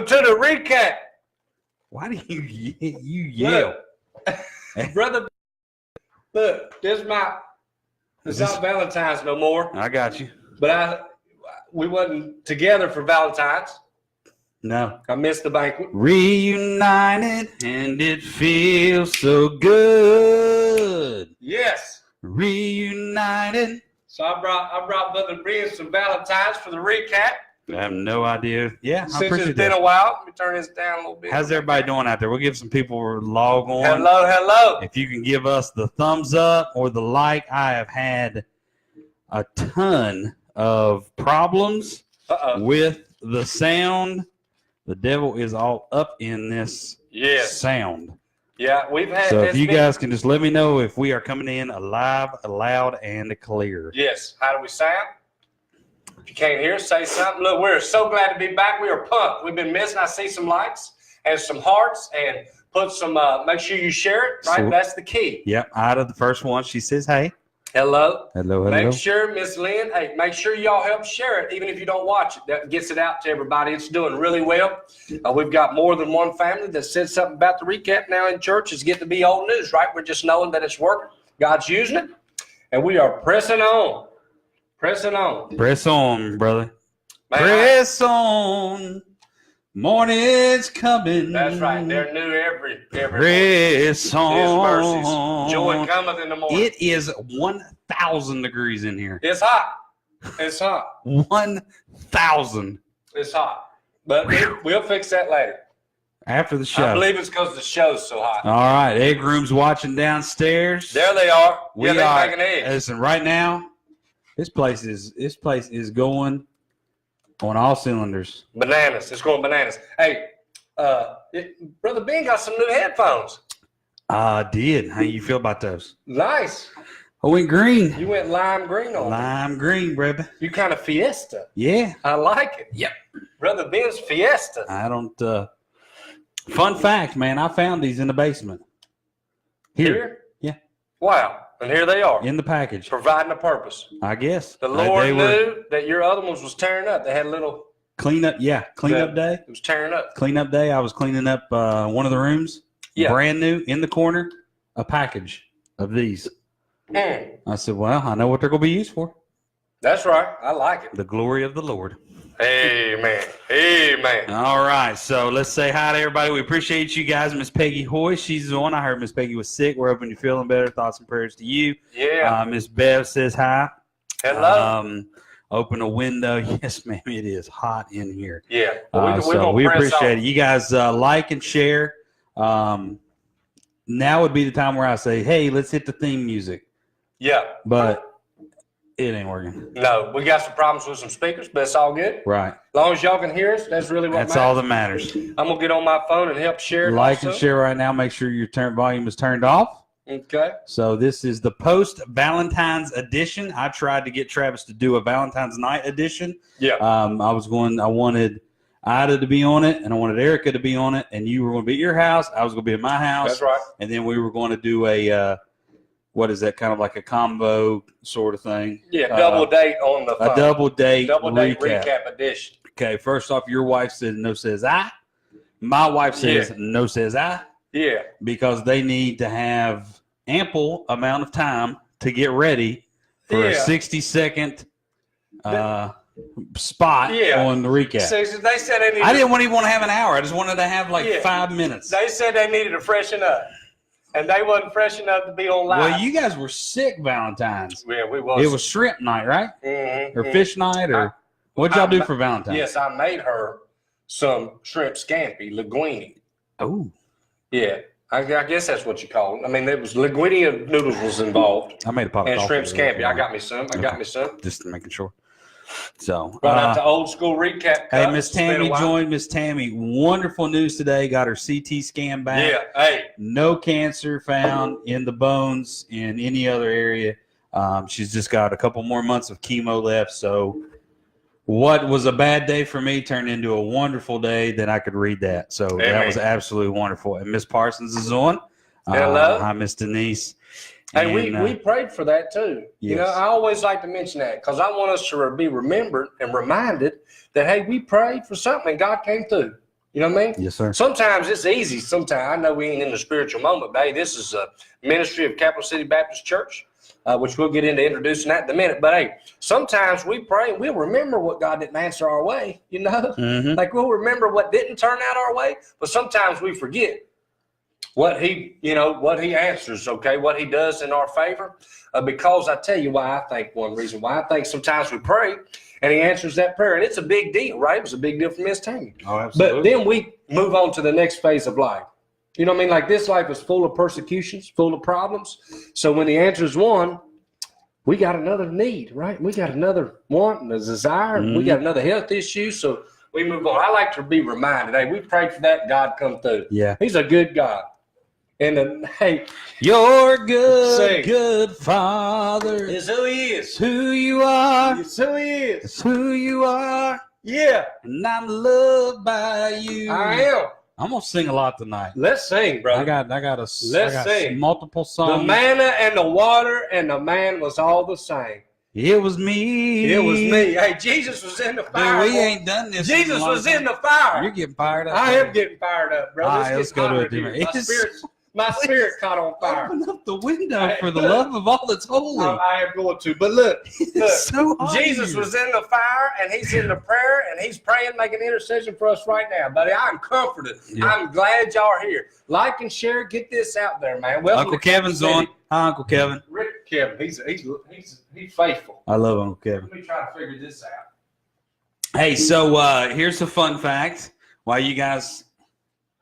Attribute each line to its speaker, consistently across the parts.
Speaker 1: Welcome to the recap.
Speaker 2: Why do you yell?
Speaker 1: Look, brother, look, it's not Valentine's no more.
Speaker 2: I got you.
Speaker 1: But we wasn't together for Valentine's.
Speaker 2: No.
Speaker 1: I missed the banquet.
Speaker 2: Reunited and it feels so good.
Speaker 1: Yes.
Speaker 2: Reunited.
Speaker 1: So I brought Brother Ben some Valentine's for the recap.
Speaker 2: I have no idea. Yeah, I
Speaker 1: Since
Speaker 2: appreciate
Speaker 1: it's been
Speaker 2: that.
Speaker 1: a while, let me turn this down a little bit.
Speaker 2: How's everybody doing out there? We'll give some people a log on.
Speaker 1: Hello.
Speaker 2: If you can give us the thumbs up or the like, I have had a ton of problems with the sound. The devil is all up in this sound.
Speaker 1: Yeah, we've had.
Speaker 2: So if you guys can just let me know if we are coming in alive, loud, and clear.
Speaker 1: Yes. How do we sound? If you can't hear us, say something. Look, we're so glad to be back. We are pumped. We've been missing. I see some likes and some hearts, and put some. Make sure you share it. Right, so, that's the key.
Speaker 2: Yep. Out of the first one, she says, "Hey."
Speaker 1: Hello.
Speaker 2: Hello.
Speaker 1: Make sure, Miss Lynn, hey, make sure y'all help share it, even if you don't watch it. That gets it out to everybody. It's doing really well. We've got more than one family that said something about the recap now in church. It's getting to be old news, right? We're just knowing that it's working. God's using it, and we are pressing on. Pressing on.
Speaker 2: Press on, brother. Man, press on. Morning's coming.
Speaker 1: That's right. They're new every
Speaker 2: press on.
Speaker 1: His mercies. Joy cometh in the morning.
Speaker 2: It is 1,000 degrees in here.
Speaker 1: It's hot. It's hot.
Speaker 2: 1,000.
Speaker 1: It's hot. But we'll fix that later.
Speaker 2: After the show.
Speaker 1: I believe it's because the show's so hot.
Speaker 2: All right. Egg Room's watching downstairs.
Speaker 1: There they are.
Speaker 2: They're
Speaker 1: making eggs.
Speaker 2: Listen, right now, this place is going on all cylinders.
Speaker 1: Bananas. It's going bananas. Hey, Brother Ben got some new headphones.
Speaker 2: I did. How you feel about those?
Speaker 1: Nice.
Speaker 2: I went green.
Speaker 1: You went lime green on
Speaker 2: Lime green, baby.
Speaker 1: You kind of fiesta.
Speaker 2: Yeah.
Speaker 1: I like it.
Speaker 2: Yep.
Speaker 1: Brother Ben's fiesta.
Speaker 2: I don't. Fun fact, man, I found these in the basement. Here? Yeah.
Speaker 1: Wow. And here they are.
Speaker 2: In the package.
Speaker 1: Providing a purpose.
Speaker 2: I guess.
Speaker 1: The Lord knew that your other ones was tearing up. They had a little
Speaker 2: cleanup. Yeah. Cleanup day.
Speaker 1: It was tearing up.
Speaker 2: Cleanup day. I was cleaning up one of the rooms.
Speaker 1: Yeah.
Speaker 2: Brand new in the corner. A package of these. I said, well, I know what they're going to be used for.
Speaker 1: That's right. I like it.
Speaker 2: The glory of the Lord.
Speaker 1: Amen. Amen.
Speaker 2: All right. So let's say hi to everybody. We appreciate you guys. Miss Peggy Hoy, she's on. I heard Miss Peggy was sick. We're hoping you're feeling better. Thoughts and prayers to you.
Speaker 1: Yeah.
Speaker 2: Miss Bev says hi.
Speaker 1: Hello.
Speaker 2: Open a window. Yes, ma'am. It is hot in here.
Speaker 1: Yeah.
Speaker 2: So we appreciate it. You guys like and share. Now would be the time where I say, hey, let's hit the theme music.
Speaker 1: Yeah.
Speaker 2: But it ain't working.
Speaker 1: No, we got some problems with some speakers, but it's all good.
Speaker 2: Right.
Speaker 1: As long as y'all can hear us, that's really what matters.
Speaker 2: That's all that matters.
Speaker 1: I'm going to get on my phone and help share.
Speaker 2: Like and share right now. Make sure your volume is turned off.
Speaker 1: Okay.
Speaker 2: So this is the post-Valentine's edition. I tried to get Travis to do a Valentine's night edition.
Speaker 1: Yeah.
Speaker 2: I wanted Ida to be on it, and I wanted Erica to be on it, and you were going to be at your house. I was going to be at my house.
Speaker 1: That's right.
Speaker 2: And then we were going to do a what is that, kind of like a combo sort of thing?
Speaker 1: Yeah, double date on the phone.
Speaker 2: A double date
Speaker 1: recap edition.
Speaker 2: Okay, first off, your wife said no says I. My wife says no says I.
Speaker 1: Yeah.
Speaker 2: Because they need to have ample amount of time to get ready for a 60-second spot on the recap.
Speaker 1: So they said they needed
Speaker 2: I didn't even want to have an hour. I just wanted to have 5 minutes.
Speaker 1: They said they needed to freshen up. And they wasn't fresh enough to be on live.
Speaker 2: Well, you guys were sick Valentine's.
Speaker 1: Yeah, we was.
Speaker 2: It was shrimp night, right?
Speaker 1: Mm-hmm.
Speaker 2: Or fish night, or what'd y'all do for Valentine's?
Speaker 1: Yes, I made her some shrimp scampi, linguine.
Speaker 2: Oh.
Speaker 1: Yeah, I guess that's what you call it. I mean, there was linguine noodles was involved.
Speaker 2: I made a pop
Speaker 1: and shrimp scampi. I got me some.
Speaker 2: Just making sure. So
Speaker 1: right out to old school recap.
Speaker 2: Hey, Miss Tammy joined. Miss Tammy, wonderful news today. Got her CT scan back.
Speaker 1: Yeah. Hey.
Speaker 2: No cancer found in the bones in any other area. She's just got a couple more months of chemo left. So what was a bad day for me turned into a wonderful day that I could read that. So that was absolutely wonderful. And Miss Parsons is on.
Speaker 1: Hello.
Speaker 2: Hi, Miss Denise.
Speaker 1: Hey, and we prayed for that too. Yes. You know, I always like to mention that because I want us to be remembered and reminded that, hey, we prayed for something and God came through. You know what I mean?
Speaker 2: Yes, sir.
Speaker 1: Sometimes it's easy. Sometimes I know we ain't in the spiritual moment, but hey, this is a ministry of Capital City Baptist Church, which we'll get into introducing that in a minute. But hey, sometimes we pray and we'll remember what God didn't answer our way, you know?
Speaker 2: Mm-hmm.
Speaker 1: Like we'll remember what didn't turn out our way, but sometimes we forget what he answers, okay, what he does in our favor. Because I tell you why I think one reason why I think sometimes we pray and he answers that prayer. And it's a big deal, right? It was a big deal for Miss Tammy.
Speaker 2: Oh, absolutely.
Speaker 1: But then we move on to the next phase of life. You know what I mean? Like this life is full of persecutions, full of problems. So when he answers one, we got another need, right? We got another want and a desire.
Speaker 2: Mm-hmm.
Speaker 1: We got another health issue. So we move on. I like to be reminded, hey, we prayed for that, God come through.
Speaker 2: Yeah.
Speaker 1: He's a good God. And hey,
Speaker 2: your good,
Speaker 1: Say,
Speaker 2: good Father
Speaker 1: is who he is.
Speaker 2: It's who you are.
Speaker 1: It's who he is.
Speaker 2: It's who you are.
Speaker 1: Yeah.
Speaker 2: And I'm loved by you.
Speaker 1: I am.
Speaker 2: I'm gonna sing a lot tonight.
Speaker 1: Let's sing, bro.
Speaker 2: I got
Speaker 1: Let's sing.
Speaker 2: multiple songs.
Speaker 1: The manna and the water and the man was all the same.
Speaker 2: It was me.
Speaker 1: It was me. Hey, Jesus was in the fire.
Speaker 2: Dude, we ain't done this.
Speaker 1: Jesus was in the fire.
Speaker 2: You're getting fired up.
Speaker 1: I am getting fired up, bro.
Speaker 2: All right, let's go to a
Speaker 1: different.
Speaker 2: different.
Speaker 1: My spirit caught on fire.
Speaker 2: Open up the window for the love of all that's holy.
Speaker 1: I am going to. But look,
Speaker 2: It's so hot
Speaker 1: Jesus
Speaker 2: here.
Speaker 1: was in the fire and he's in the prayer and he's praying, making intercession for us right now. Buddy, I'm comforted.
Speaker 2: Yeah.
Speaker 1: I'm glad y'all are here. Like and share. Get this out there, man. Welcome
Speaker 2: Uncle
Speaker 1: to Kansas
Speaker 2: Kevin's
Speaker 1: City.
Speaker 2: on. Hi, Uncle Kevin.
Speaker 1: Rick Kevin. He's faithful.
Speaker 2: I love Uncle Kevin.
Speaker 1: Let me try to figure this out.
Speaker 2: Hey, so here's a fun fact. Why you guys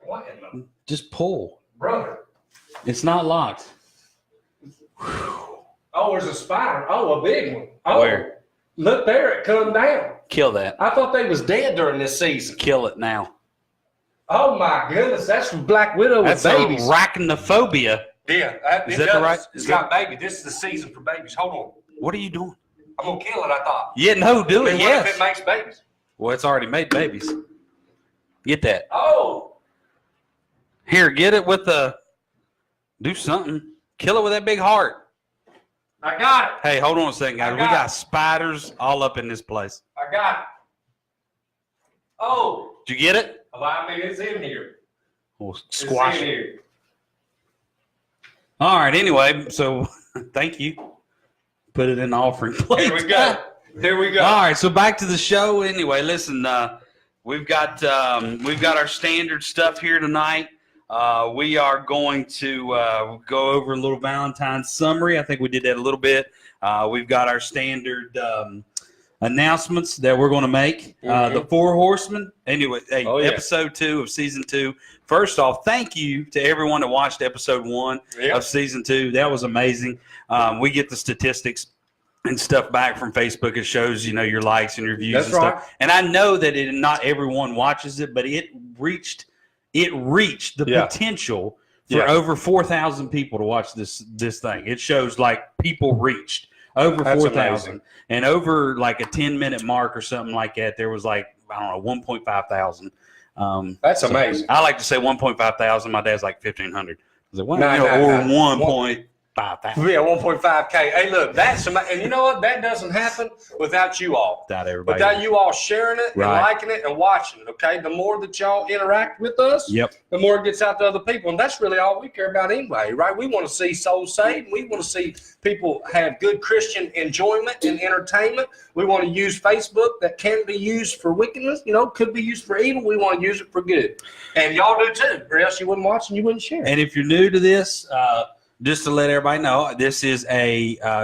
Speaker 1: What in the
Speaker 2: just pull?
Speaker 1: brother?
Speaker 2: It's not locked.
Speaker 1: Oh, there's a spider. Oh, a big one. Oh,
Speaker 2: Where?
Speaker 1: Look there, it come down.
Speaker 2: Kill that.
Speaker 1: I thought they was dead during this season.
Speaker 2: Kill it now.
Speaker 1: Oh my goodness, that's from Black Widow
Speaker 2: That's
Speaker 1: with babies.
Speaker 2: arachnophobia.
Speaker 1: Yeah,
Speaker 2: Is that the right?
Speaker 1: It's got baby. This is the season for babies. Hold on,
Speaker 2: What are you doing?
Speaker 1: I'm gonna kill it. I thought.
Speaker 2: Yeah, no, do
Speaker 1: I
Speaker 2: it.
Speaker 1: mean, what if
Speaker 2: Yes.
Speaker 1: it makes babies?
Speaker 2: Well, it's already made babies. Get that.
Speaker 1: Oh,
Speaker 2: Here, get it with the. Do something. Kill it with that big heart.
Speaker 1: I got it.
Speaker 2: Hey, hold on a second, guys.
Speaker 1: I
Speaker 2: We
Speaker 1: got
Speaker 2: got
Speaker 1: it.
Speaker 2: spiders all up in this place.
Speaker 1: I got it. Oh,
Speaker 2: Did you get it?
Speaker 1: well, I mean, it's in here.
Speaker 2: We'll
Speaker 1: It's
Speaker 2: squash
Speaker 1: in
Speaker 2: it.
Speaker 1: here.
Speaker 2: All right. Anyway, so thank you. Put it in the offering plate.
Speaker 1: Here we go. Here we go.
Speaker 2: All right. So back to the show. Anyway, listen. We've got our standard stuff here tonight. We are going to go over a little Valentine's summary. I think we did that a little bit. We've got our standard announcements that we're going to make. The Four Horsemen. Anyway, hey,
Speaker 1: Oh, yeah.
Speaker 2: episode 2 of season 2. First off, thank you to everyone that watched episode 1
Speaker 1: Yep.
Speaker 2: of season 2. That was amazing. We get the statistics and stuff back from Facebook. It shows, your likes and your views
Speaker 1: That's
Speaker 2: and
Speaker 1: right.
Speaker 2: stuff. And I know that not everyone watches it, but it reached the
Speaker 1: Yeah.
Speaker 2: potential for
Speaker 1: Yeah.
Speaker 2: over 4,000 people to watch this thing. It shows like people reached over
Speaker 1: That's
Speaker 2: 4,000,
Speaker 1: amazing.
Speaker 2: and over like a 10-minute mark or something like that. There was like, I don't know, 1.5 thousand.
Speaker 1: That's amazing.
Speaker 2: I like to say 1.5 thousand. My dad's like 1,500. I was like, well,
Speaker 1: No,
Speaker 2: or
Speaker 1: no.
Speaker 2: 1.5 thousand.
Speaker 1: Yeah, 1.5K. Hey, look, that's and you know what? That doesn't happen without you all.
Speaker 2: Without everybody.
Speaker 1: Without you all sharing it and
Speaker 2: Right.
Speaker 1: liking it and watching it, okay? The more that y'all interact with us,
Speaker 2: Yep.
Speaker 1: the more it gets out to other people. And that's really all we care about anyway, right? We want to see souls saved. We want to see people have good Christian enjoyment and entertainment. We want to use Facebook that can be used for wickedness, could be used for evil. We want to use it for good. And y'all do too, or else you wouldn't watch and you wouldn't share.
Speaker 2: And if you're new to this, just to let everybody know, this is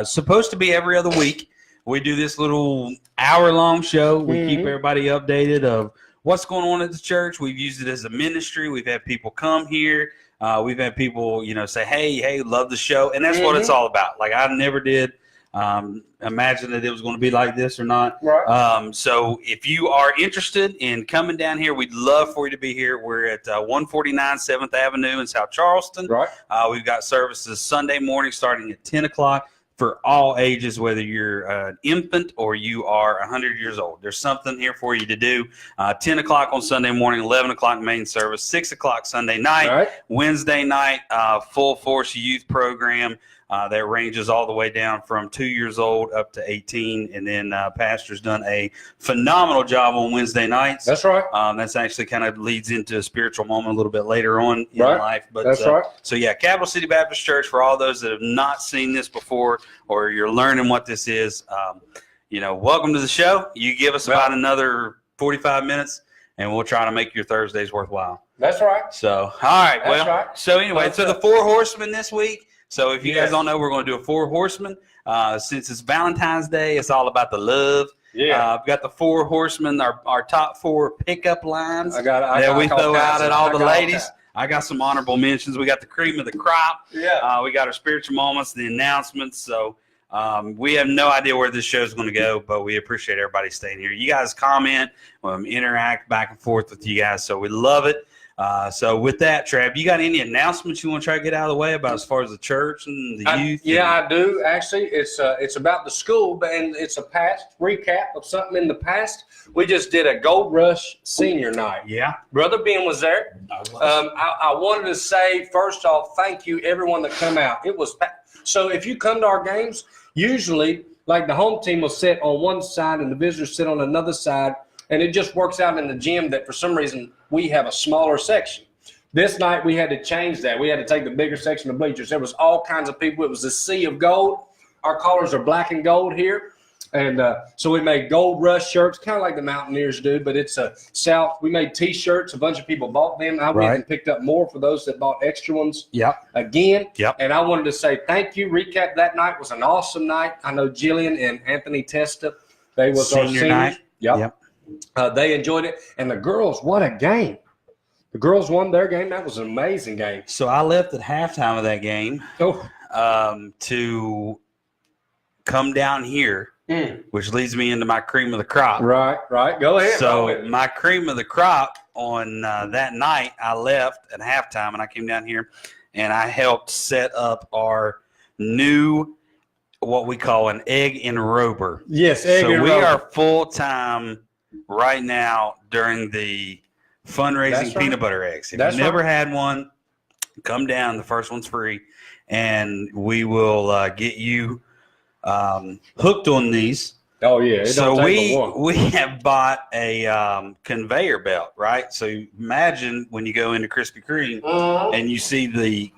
Speaker 2: supposed to be every other week. We do this little hour-long show. We keep everybody updated of what's going on at the church. We've used it as a ministry. We've had people come here. We've had people, say, hey, love the show. And that's what it's all about. Like, I never did imagine that it was going to be like this or not.
Speaker 1: Right.
Speaker 2: So if you are interested in coming down here, we'd love for you to be here. We're at 149 7th Avenue in South Charleston.
Speaker 1: Right.
Speaker 2: We've got services Sunday morning starting at 10 o'clock for all ages, whether you're an infant or you are 100 years old. There's something here for you to do. 10 o'clock on Sunday morning, 11 o'clock main service, 6 o'clock Sunday night.
Speaker 1: All right.
Speaker 2: Wednesday night, full force youth program. that ranges all the way down from 2 years old up to 18. And then Pastor's done a phenomenal job on Wednesday nights.
Speaker 1: That's right.
Speaker 2: That's actually kind of leads into a spiritual moment a little bit later on in life. But
Speaker 1: that's right.
Speaker 2: So yeah, Capital City Baptist Church, for all those that have not seen this before or you're learning what this is, welcome to the show. You give us about another 45 minutes and we'll try to make your Thursdays worthwhile.
Speaker 1: That's right.
Speaker 2: So, all right.
Speaker 1: That's right.
Speaker 2: So anyway, so the 4 horsemen this week. So if you guys don't know, we're going to do a 4 horsemen. Since it's Valentine's Day, it's all about the love. Yeah. I've got the 4 horsemen, our top 4 pickup lines that we throw out at all the ladies. I got some honorable mentions. We got the cream of the crop. Yeah. We got our spiritual moments, the announcements. So we have no idea where this show is going to go, but we appreciate everybody staying here. You guys comment, interact back and forth with you guys. So we love it. So with that, Trav, you got any announcements you want to try to get out of the way about as far as the church and the youth?
Speaker 1: I do. Actually, it's about the school, and it's a past recap of something in the past. We just did a Gold Rush senior night.
Speaker 2: Yeah.
Speaker 1: Brother Ben was there. I wanted to say, first off, thank you, everyone that come out. So if you come to our games, usually, like the home team will sit on one side and the visitors sit on another side. And it just works out in the gym that for some reason we have a smaller section. This night we had to change that. We had to take the bigger section of bleachers. There was all kinds of people. It was a sea of gold. Our colors are black and gold here. And so we made Gold Rush shirts, kind of like the Mountaineers do, but it's a South. We made T-shirts. A bunch of people bought them. I went and picked up more for those that bought extra ones again. Yep. And I wanted to say thank you. Recap that night was an awesome night. I know Jillian and Anthony Testa, they was our seniors.
Speaker 2: Night.
Speaker 1: Yep. They enjoyed it. And the girls, what a game. The girls won their game. That was an amazing game.
Speaker 2: So I left at halftime of that game to come down here, which leads me into my cream of the crop.
Speaker 1: Right. Go ahead.
Speaker 2: So my cream of the crop on that night, I left at halftime, and I came down here, and I helped set up our new what we call an egg enrober.
Speaker 1: Yes, egg enrober.
Speaker 2: So we are full-time right now during the fundraising peanut butter eggs. If you've never had one, come down. The first one's free, and we will get you hooked on these.
Speaker 1: Oh yeah.
Speaker 2: So we have bought a conveyor belt, right? So imagine when you go into Krispy Kreme and you see the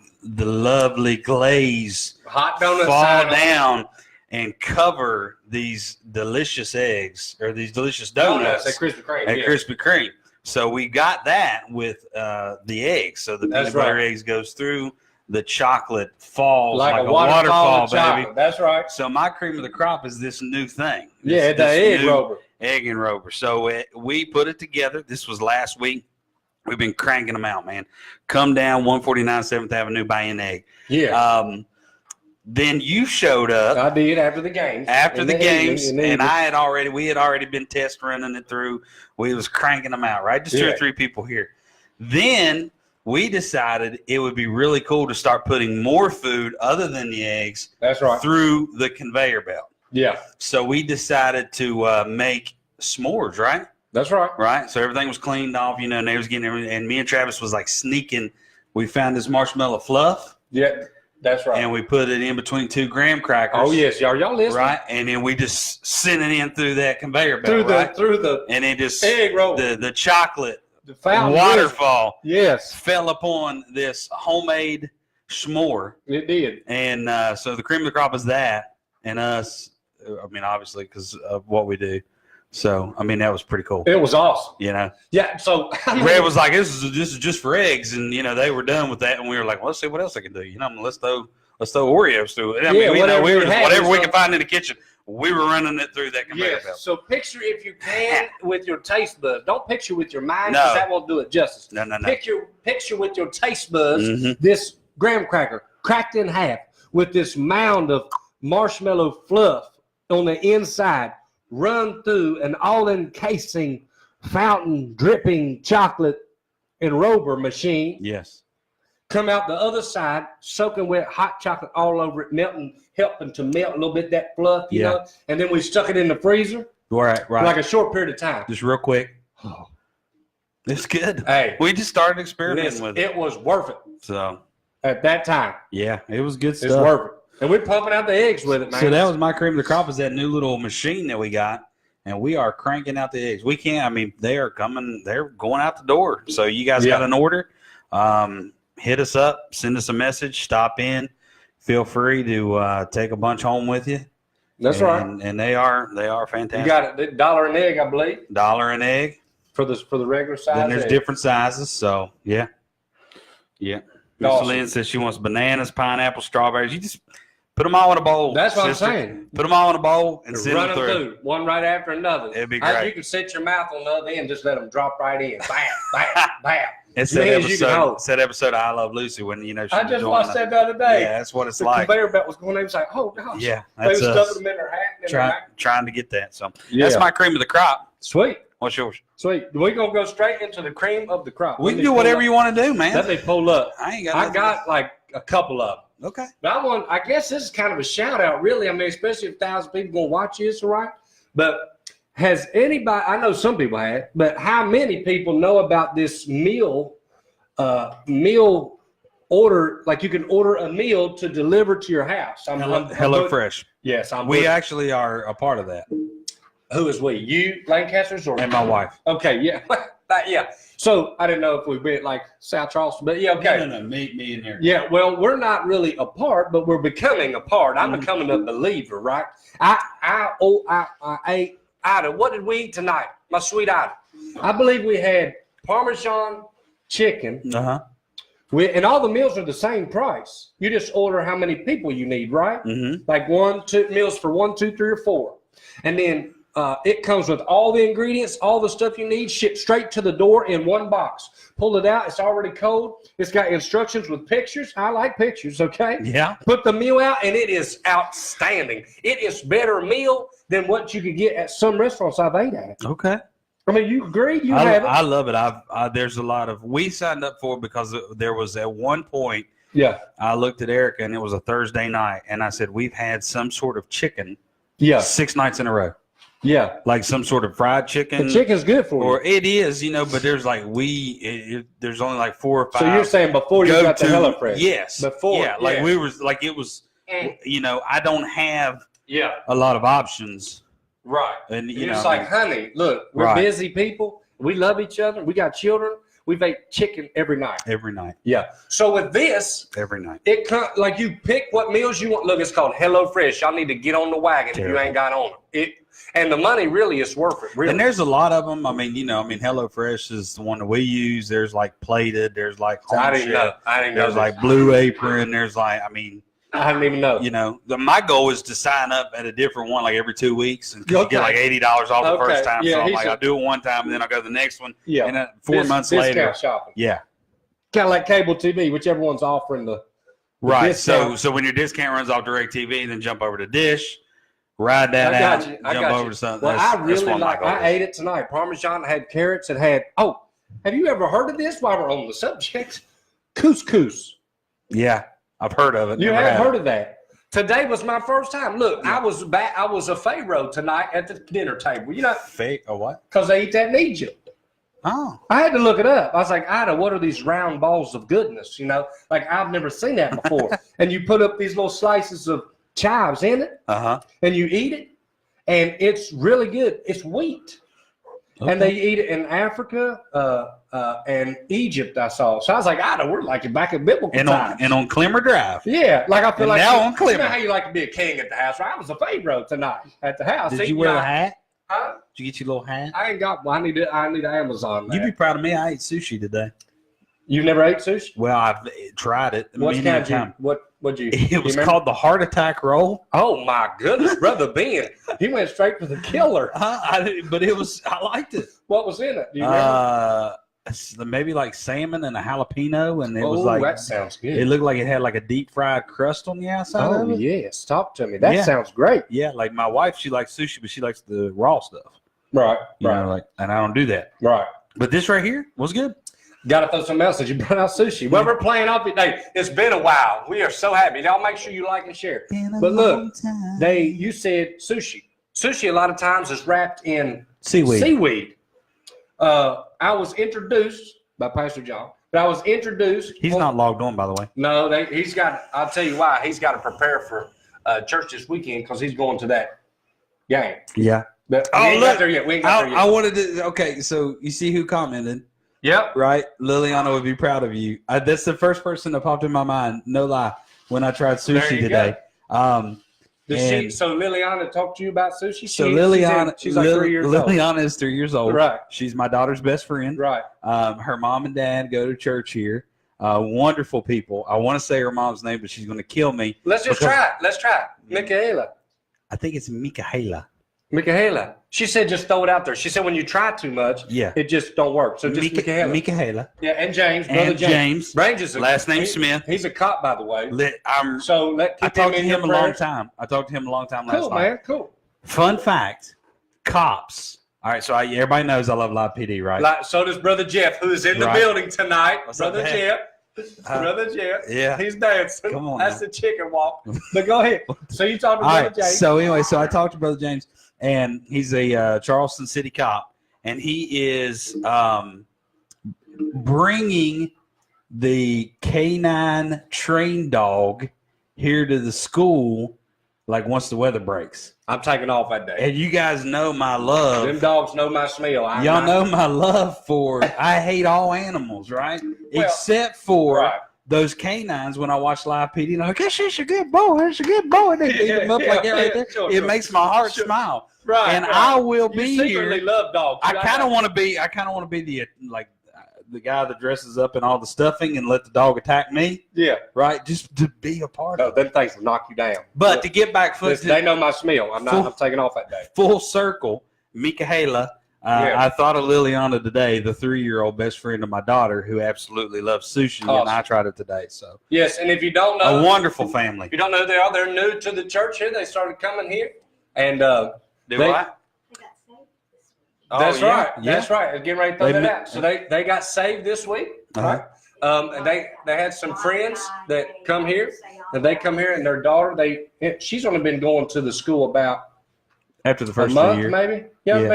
Speaker 2: lovely glaze
Speaker 1: hot donuts
Speaker 2: fall down and cover these delicious eggs or these delicious donuts
Speaker 1: at Krispy Kreme.
Speaker 2: Krispy Kreme. So we got that with the eggs. So the peanut butter eggs goes through, the chocolate falls like a waterfall, baby.
Speaker 1: That's right.
Speaker 2: So my cream of the crop is this new thing.
Speaker 1: The egg enrober.
Speaker 2: Egg enrober. So we put it together. This was last week. We've been cranking them out, man. Come down 149 7th Avenue, buy an egg. Yeah. Then you showed up.
Speaker 1: I did after the games.
Speaker 2: And we had already been test running it through. We was cranking them out, right? Just 2 or 3 people here. Then we decided it would be really cool to start putting more food other than the eggs.
Speaker 1: That's right.
Speaker 2: Through the conveyor belt.
Speaker 1: Yeah.
Speaker 2: So we decided to make s'mores, right?
Speaker 1: That's right.
Speaker 2: Right. So everything was cleaned off, and they was getting everything. And me and Travis was like sneaking. We found this marshmallow fluff.
Speaker 1: Yeah. That's right.
Speaker 2: And we put it in between 2 graham crackers.
Speaker 1: Oh yes, y'all listening?
Speaker 2: Right, and then we just sent it in through that conveyor belt,
Speaker 1: through the
Speaker 2: and it just
Speaker 1: egg roll.
Speaker 2: The chocolate
Speaker 1: waterfall.
Speaker 2: Yes, fell upon this homemade s'more.
Speaker 1: It did,
Speaker 2: and so the cream of the crop is that, and us. I mean, obviously, because of what we do. So, I mean, that was pretty cool.
Speaker 1: It was awesome.
Speaker 2: Yeah. So Red was like, "This is just for eggs," and they were done with that, and we were like, well, "Let's see what else I can do." Let's throw Oreos through it. I mean, whatever we can find in the kitchen, we were running it through that conveyor belt.
Speaker 1: So picture, if you can, with your taste buds. Don't picture with your mind, because that won't do it justice.
Speaker 2: No.
Speaker 1: Picture with your taste buds this graham cracker cracked in half with this mound of marshmallow fluff on the inside. Run through an all-encasing, fountain dripping chocolate enrober machine.
Speaker 2: Yes.
Speaker 1: Come out the other side, soaking wet hot chocolate all over it, helping to melt a little bit that fluff, you know. And then we stuck it in the freezer.
Speaker 2: Right.
Speaker 1: For like a short period of time.
Speaker 2: Just real quick. Oh, it's good. Hey, we just started experimenting with it.
Speaker 1: It was worth it.
Speaker 2: So
Speaker 1: at that time,
Speaker 2: it was good stuff.
Speaker 1: It's worth it. And we're pumping out the eggs with it, man.
Speaker 2: So that was my cream of the crop, is that new little machine that we got, and we are cranking out the eggs. We can't. I mean, they are coming. They're going out the door. So you guys got an order? Hit us up. Send us a message. Stop in. Feel free to take a bunch home with you.
Speaker 1: That's right.
Speaker 2: And they are fantastic.
Speaker 1: You got it. $1 an egg, I believe.
Speaker 2: $1 an egg
Speaker 1: For the regular size.
Speaker 2: Then there's
Speaker 1: egg.
Speaker 2: different sizes. So yeah. Miss
Speaker 1: Awesome.
Speaker 2: Lynn says she wants bananas, pineapple, strawberries. You just put them all in a bowl.
Speaker 1: That's what
Speaker 2: sister.
Speaker 1: I'm saying.
Speaker 2: Put them all in a bowl and send
Speaker 1: Run
Speaker 2: them through.
Speaker 1: one right after another.
Speaker 2: It'd be great.
Speaker 1: You can set your mouth on the other end, just let them drop right in. Bam, bam, bam.
Speaker 2: It's
Speaker 1: Man,
Speaker 2: that
Speaker 1: you can hold.
Speaker 2: episode of I Love Lucy when she
Speaker 1: I
Speaker 2: was
Speaker 1: just
Speaker 2: doing
Speaker 1: watched that the other day.
Speaker 2: Yeah, that's what it's
Speaker 1: The
Speaker 2: like.
Speaker 1: conveyor belt was going there. It was like, oh gosh.
Speaker 2: Yeah,
Speaker 1: They
Speaker 2: that's
Speaker 1: was
Speaker 2: us.
Speaker 1: stuffing them in their hat. And in their hat.
Speaker 2: Trying to get that. So
Speaker 1: Yeah.
Speaker 2: that's my cream of the crop.
Speaker 1: Sweet.
Speaker 2: What's yours?
Speaker 1: Sweet. We're going to go straight into the cream of the crop.
Speaker 2: We can do whatever you want to do, man.
Speaker 1: Let me pull up.
Speaker 2: I ain't got.
Speaker 1: I got like a couple of them.
Speaker 2: Okay.
Speaker 1: But I guess this is kind of a shout out, really. I mean, especially if 1,000 people going to watch this, all right? But has anybody, I know some people have, but how many people know about this meal order? Like you can order a meal to deliver to your house.
Speaker 2: Hello Fresh.
Speaker 1: Yes.
Speaker 2: We actually are a part of that.
Speaker 1: Who is we? You, Lancasters, or?
Speaker 2: And my wife.
Speaker 1: Okay, yeah. Yeah. So I didn't know if we went like South Charleston, but yeah, okay.
Speaker 2: No, me and her.
Speaker 1: Yeah, well, we're not really a part, but we're becoming a part. I'm becoming a believer, right? I ate Ida. What did we eat tonight? My sweet Ida. I believe we had Parmesan chicken.
Speaker 2: Uh-huh.
Speaker 1: And all the meals are the same price. You just order how many people you need, right?
Speaker 2: Mm-hmm.
Speaker 1: Like 1, 2 meals for 1, 2, 3, or 4. And then it comes with all the ingredients, all the stuff you need, shipped straight to the door in one box. Pull it out. It's already cold. It's got instructions with pictures. I like pictures, okay?
Speaker 2: Yeah.
Speaker 1: Put the meal out, and it is outstanding. It is better meal than what you could get at some restaurants I've ate at.
Speaker 2: Okay.
Speaker 1: I mean, you agree? You have it?
Speaker 2: I love it. There's a lot of, we signed up for it because there was at one point,
Speaker 1: Yeah.
Speaker 2: I looked at Erica and it was a Thursday night and I said, we've had some sort of chicken
Speaker 1: Yeah.
Speaker 2: 6 nights in a row.
Speaker 1: Yeah.
Speaker 2: Like some sort of fried chicken.
Speaker 1: The chicken's good for you.
Speaker 2: Or it is, but there's like there's only like 4 or 5.
Speaker 1: So you're saying before you got the HelloFresh?
Speaker 2: Yes.
Speaker 1: Before.
Speaker 2: Yeah. Like we were, like it was, I don't have a lot of options.
Speaker 1: Right.
Speaker 2: And
Speaker 1: it's like, honey, look, we're busy people. We love each other. We got children. We've ate chicken every night.
Speaker 2: Every night.
Speaker 1: Yeah. So with this,
Speaker 2: every night,
Speaker 1: like you pick what meals you want. Look, it's called HelloFresh. Y'all need to get on the wagon if you ain't got on it. And the money really is worth it. Really.
Speaker 2: And there's a lot of them. I mean, HelloFresh is the one that we use. There's like Plated. There's like
Speaker 1: I didn't know.
Speaker 2: There's like Blue Apron. There's like,
Speaker 1: I didn't even know.
Speaker 2: My goal is to sign up at a different one like every 2 weeks and you get like $80 off the first time.
Speaker 1: Yeah,
Speaker 2: so I'm like, I'll do it one time and then I'll go to the next one.
Speaker 1: Yeah.
Speaker 2: And then 4 months later.
Speaker 1: Discount shopping.
Speaker 2: Yeah.
Speaker 1: Kind of like cable TV, whichever one's offering the
Speaker 2: right.
Speaker 1: discount.
Speaker 2: So when your discount runs off DirecTV, then jump over to Dish, ride that out, jump over to something.
Speaker 1: Well, I really like. I ate it tonight. Parmesan had carrots. It had. Oh, have you ever heard of this? While we're on the subject, couscous.
Speaker 2: Yeah, I've heard of it.
Speaker 1: You have heard of that? Today was my first time. Look, I was a pharaoh tonight at the dinner table.
Speaker 2: A what?
Speaker 1: Because they eat that in Egypt.
Speaker 2: Oh.
Speaker 1: I had to look it up. I was like, Ida, what are these round balls of goodness? Like I've never seen that before. And you put up these little slices of chives in it.
Speaker 2: Uh-huh.
Speaker 1: And you eat it. And it's really good. It's wheat. Okay. And they eat it in Africa and Egypt, I saw. So I was like, Ida, we're like back in biblical times.
Speaker 2: And on Clemmer Drive.
Speaker 1: Yeah. Like I feel
Speaker 2: and
Speaker 1: like
Speaker 2: now on Clemmer.
Speaker 1: You know how you like to be a king at the house, right? I was a pharaoh tonight at the house.
Speaker 2: Did you wear a hat?
Speaker 1: Huh?
Speaker 2: Did you get your little hat?
Speaker 1: I ain't got one. I need Amazon.
Speaker 2: You'd be proud of me. I ate sushi today.
Speaker 1: You never ate sushi?
Speaker 2: Well, I've tried it.
Speaker 1: What'd you?
Speaker 2: It was called the heart attack roll.
Speaker 1: Oh my goodness, brother Ben! He went straight for the killer.
Speaker 2: But it was. I liked it.
Speaker 1: What was in it? Do you remember?
Speaker 2: Maybe like salmon and a jalapeno, and it was like.
Speaker 1: That sounds good.
Speaker 2: It looked like it had like a deep fried crust on the outside.
Speaker 1: Oh
Speaker 2: of it.
Speaker 1: Yes, talk to me. That sounds great.
Speaker 2: Yeah, like my wife, she likes sushi, but she likes the raw stuff.
Speaker 1: Right.
Speaker 2: You know, and I don't do that.
Speaker 1: Right.
Speaker 2: But this right here was good.
Speaker 1: Got to throw some message. You brought out sushi. Well, we're playing off today. It's been a while. We are so happy. Y'all make sure you like and share. But look, you said sushi. Sushi a lot of times is wrapped in seaweed. I was introduced by Pastor John, but I was introduced.
Speaker 2: He's not logged on, by the way.
Speaker 1: No, he's got. I'll tell you why. He's got to prepare for church this weekend because he's going to that game.
Speaker 2: Yeah.
Speaker 1: But
Speaker 2: Oh,
Speaker 1: we ain't
Speaker 2: look,
Speaker 1: got there yet. We ain't got there yet.
Speaker 2: I wanted to. Okay, so you see who commented,
Speaker 1: Yep.
Speaker 2: right? Liliana would be proud of you. That's the first person that popped in my mind. No lie. When I tried
Speaker 1: There
Speaker 2: sushi
Speaker 1: you
Speaker 2: today.
Speaker 1: So Liliana talked to you about sushi?
Speaker 2: So Liliana,
Speaker 1: she's like 3 years old.
Speaker 2: Liliana is 3 years old.
Speaker 1: Right.
Speaker 2: She's my daughter's best friend.
Speaker 1: Right.
Speaker 2: Her mom and dad go to church here. Wonderful people. I want to say her mom's name, but she's going to kill me.
Speaker 1: Let's just try it. Let's try it. Michaela.
Speaker 2: I think it's Michaela.
Speaker 1: Michaela. She said just throw it out there. She said when you try too much, it just don't work. So just Michaela.
Speaker 2: Michaela.
Speaker 1: Yeah, and James. Brother
Speaker 2: And James.
Speaker 1: James is
Speaker 2: Last name Smith.
Speaker 1: He's a cop, by the way.
Speaker 2: I talked to him a long time. I talked to him a long time last night.
Speaker 1: Cool, man. Cool.
Speaker 2: Fun fact, cops. All right, so everybody knows I love Live PD, right?
Speaker 1: So does Brother Jeff, who is in the building tonight.
Speaker 2: What's up,
Speaker 1: Brother
Speaker 2: man?
Speaker 1: Jeff. Brother Jeff.
Speaker 2: Yeah.
Speaker 1: He's dancing.
Speaker 2: Come on
Speaker 1: That's
Speaker 2: now.
Speaker 1: the chicken walk. But go ahead. So you talked to
Speaker 2: All
Speaker 1: Brother
Speaker 2: right,
Speaker 1: James.
Speaker 2: so anyway, I talked to Brother James, and he's a Charleston City cop, and he is bringing the canine train dog here to the school, like once the weather breaks.
Speaker 1: I'm taking off that day.
Speaker 2: And you guys know my love.
Speaker 1: Them dogs know my smell.
Speaker 2: Y'all know my love for. I hate all animals, right? Except for those canines. When I watch Live PD, and I'm like, "It's a good boy. It's a good boy." They beat him up like that right there.
Speaker 1: Sure,
Speaker 2: it makes my heart smile.
Speaker 1: Right.
Speaker 2: And I will be
Speaker 1: you secretly
Speaker 2: here.
Speaker 1: love dogs.
Speaker 2: I kind of want to be. I kind of want to be the guy that dresses up in all the stuffing and let the dog attack me.
Speaker 1: Yeah.
Speaker 2: Right. Just to be a part of it.
Speaker 1: Them things will knock you down.
Speaker 2: But to get back
Speaker 1: they know my smell. I'm taking off that day.
Speaker 2: Full circle, Michaela. I thought of Liliana today, the 3-year-old best friend of my daughter, who absolutely loves sushi, and I tried it today. So
Speaker 1: yes, and if you don't know,
Speaker 2: a wonderful family.
Speaker 1: If you don't know who they are, they're new to the church here. They started coming here, and
Speaker 2: what?
Speaker 1: That's
Speaker 2: yeah.
Speaker 1: right.
Speaker 2: Yeah.
Speaker 1: That's right. Getting ready to throw that out. So they got saved this week, right? And they had some friends that come here, and they come here, and their daughter, she's only been going to the school about
Speaker 2: after the first
Speaker 1: month,
Speaker 2: year,
Speaker 1: maybe. Maybe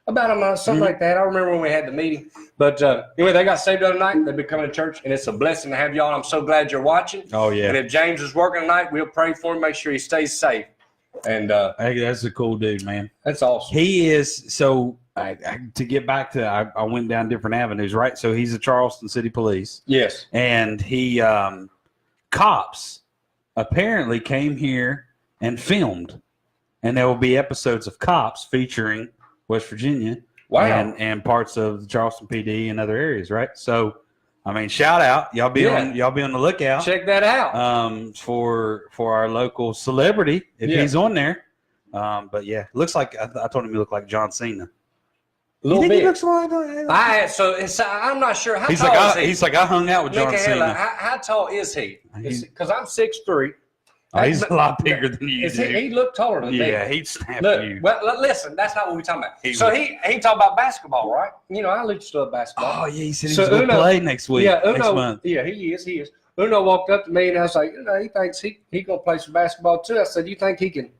Speaker 1: about a month, something like that. I remember when we had the meeting. But anyway, they got saved the other night. They've been coming to church, and it's a blessing to have y'all. I'm so glad you're watching.
Speaker 2: Oh yeah.
Speaker 1: And if James is working tonight, we'll pray for him, make sure he stays safe. And
Speaker 2: hey, that's a cool dude, man.
Speaker 1: That's awesome.
Speaker 2: He is. So to get back to, I went down different avenues, right? So he's a Charleston City Police.
Speaker 1: Yes.
Speaker 2: And he cops apparently came here and filmed, and there will be episodes of Cops featuring West Virginia.
Speaker 1: Wow.
Speaker 2: And parts of the Charleston PD and other areas, right? So, I mean, shout out. Y'all be on the lookout.
Speaker 1: Check that out.
Speaker 2: For our local celebrity if he's on there. But yeah, looks like I told him he looked like John Cena.
Speaker 1: A little bit.
Speaker 2: He looks like
Speaker 1: I'm not sure how
Speaker 2: he's
Speaker 1: tall
Speaker 2: like
Speaker 1: is he?
Speaker 2: he's like I hung out with John
Speaker 1: Michaela,
Speaker 2: Cena.
Speaker 1: how tall is he? Because I'm 6'3".
Speaker 2: He's a lot bigger than you.
Speaker 1: He looked taller than me.
Speaker 2: Yeah, he'd snap you.
Speaker 1: Well, listen, that's not what we're talking about. He talked about basketball, right? You know, I used to love basketball.
Speaker 2: Oh yeah, he said he's going to play next week.
Speaker 1: Yeah,
Speaker 2: next month.
Speaker 1: Yeah, he is. Uno walked up to me and I was like, he thinks he gonna play some basketball too. I said, you think he can,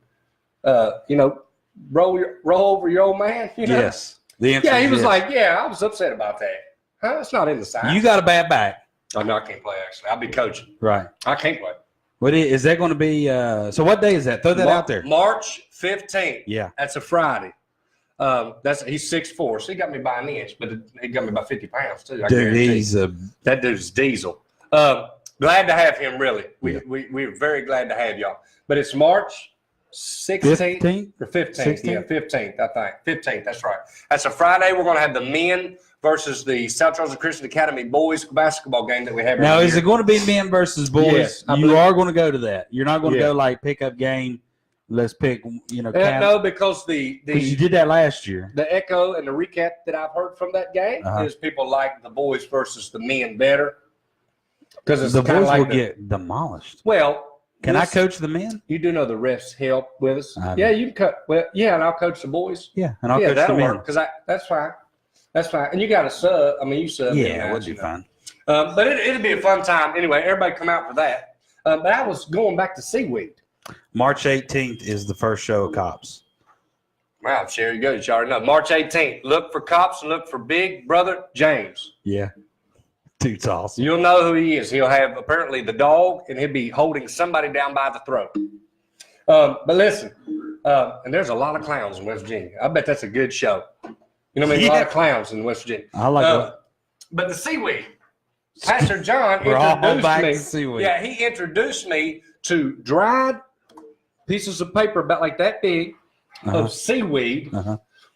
Speaker 1: roll over your old man? You know?
Speaker 2: Yes. The answer
Speaker 1: he was
Speaker 2: yes.
Speaker 1: like, I was upset about that. Huh? It's not in the sign.
Speaker 2: You got a bad back.
Speaker 1: Oh no, I can't play. Actually, I'll be coaching.
Speaker 2: Right.
Speaker 1: I can't play.
Speaker 2: What is that going to be? So what day is that? Throw that out there.
Speaker 1: March 15th.
Speaker 2: Yeah.
Speaker 1: That's a Friday. He's 6'4", so he got me by an inch, but he got me by 50 pounds too. That dude's diesel. Glad to have him, really. We're very glad to have y'all. But it's March 16th or 15th.
Speaker 2: 16th?
Speaker 1: Yeah, 15th, I think. 15th, that's right. That's a Friday. We're going to have the men versus the South Charleston Christian Academy boys basketball game that we have.
Speaker 2: Now, is it going to be men versus boys?
Speaker 1: Yes,
Speaker 2: you are going to go to that. You're not going to go like pickup game. Let's pick,
Speaker 1: no, because
Speaker 2: you did that last year.
Speaker 1: The echo and the recap that I've heard from that game is people like the boys versus the men better. Because
Speaker 2: the boys will get demolished.
Speaker 1: Well,
Speaker 2: can I coach the men?
Speaker 1: You do know the refs help with us. Yeah, you can cut. Well, yeah, and I'll coach the boys.
Speaker 2: Yeah, and I'll coach the men.
Speaker 1: Because that's fine. That's fine. And you got a sub. I mean, you sub.
Speaker 2: Yeah, it would be fine.
Speaker 1: But it'll be a fun time. Anyway, everybody come out for that. But I was going back to seaweed.
Speaker 2: March 18th is the first show of Cops.
Speaker 1: Wow, there you go. You already know. March 18th. Look for Cops and look for Big Brother James.
Speaker 2: Yeah. Dude's awesome.
Speaker 1: You'll know who he is. He'll have apparently the dog, and he'll be holding somebody down by the throat. But listen, and there's a lot of clowns in West Virginia. I bet that's a good show. You know what I mean? A lot of clowns in West Virginia.
Speaker 2: I like it.
Speaker 1: But the seaweed, Pastor John
Speaker 2: We're all
Speaker 1: introduced
Speaker 2: back
Speaker 1: me.
Speaker 2: to seaweed.
Speaker 1: Yeah, he introduced me to dried pieces of paper about like that big of seaweed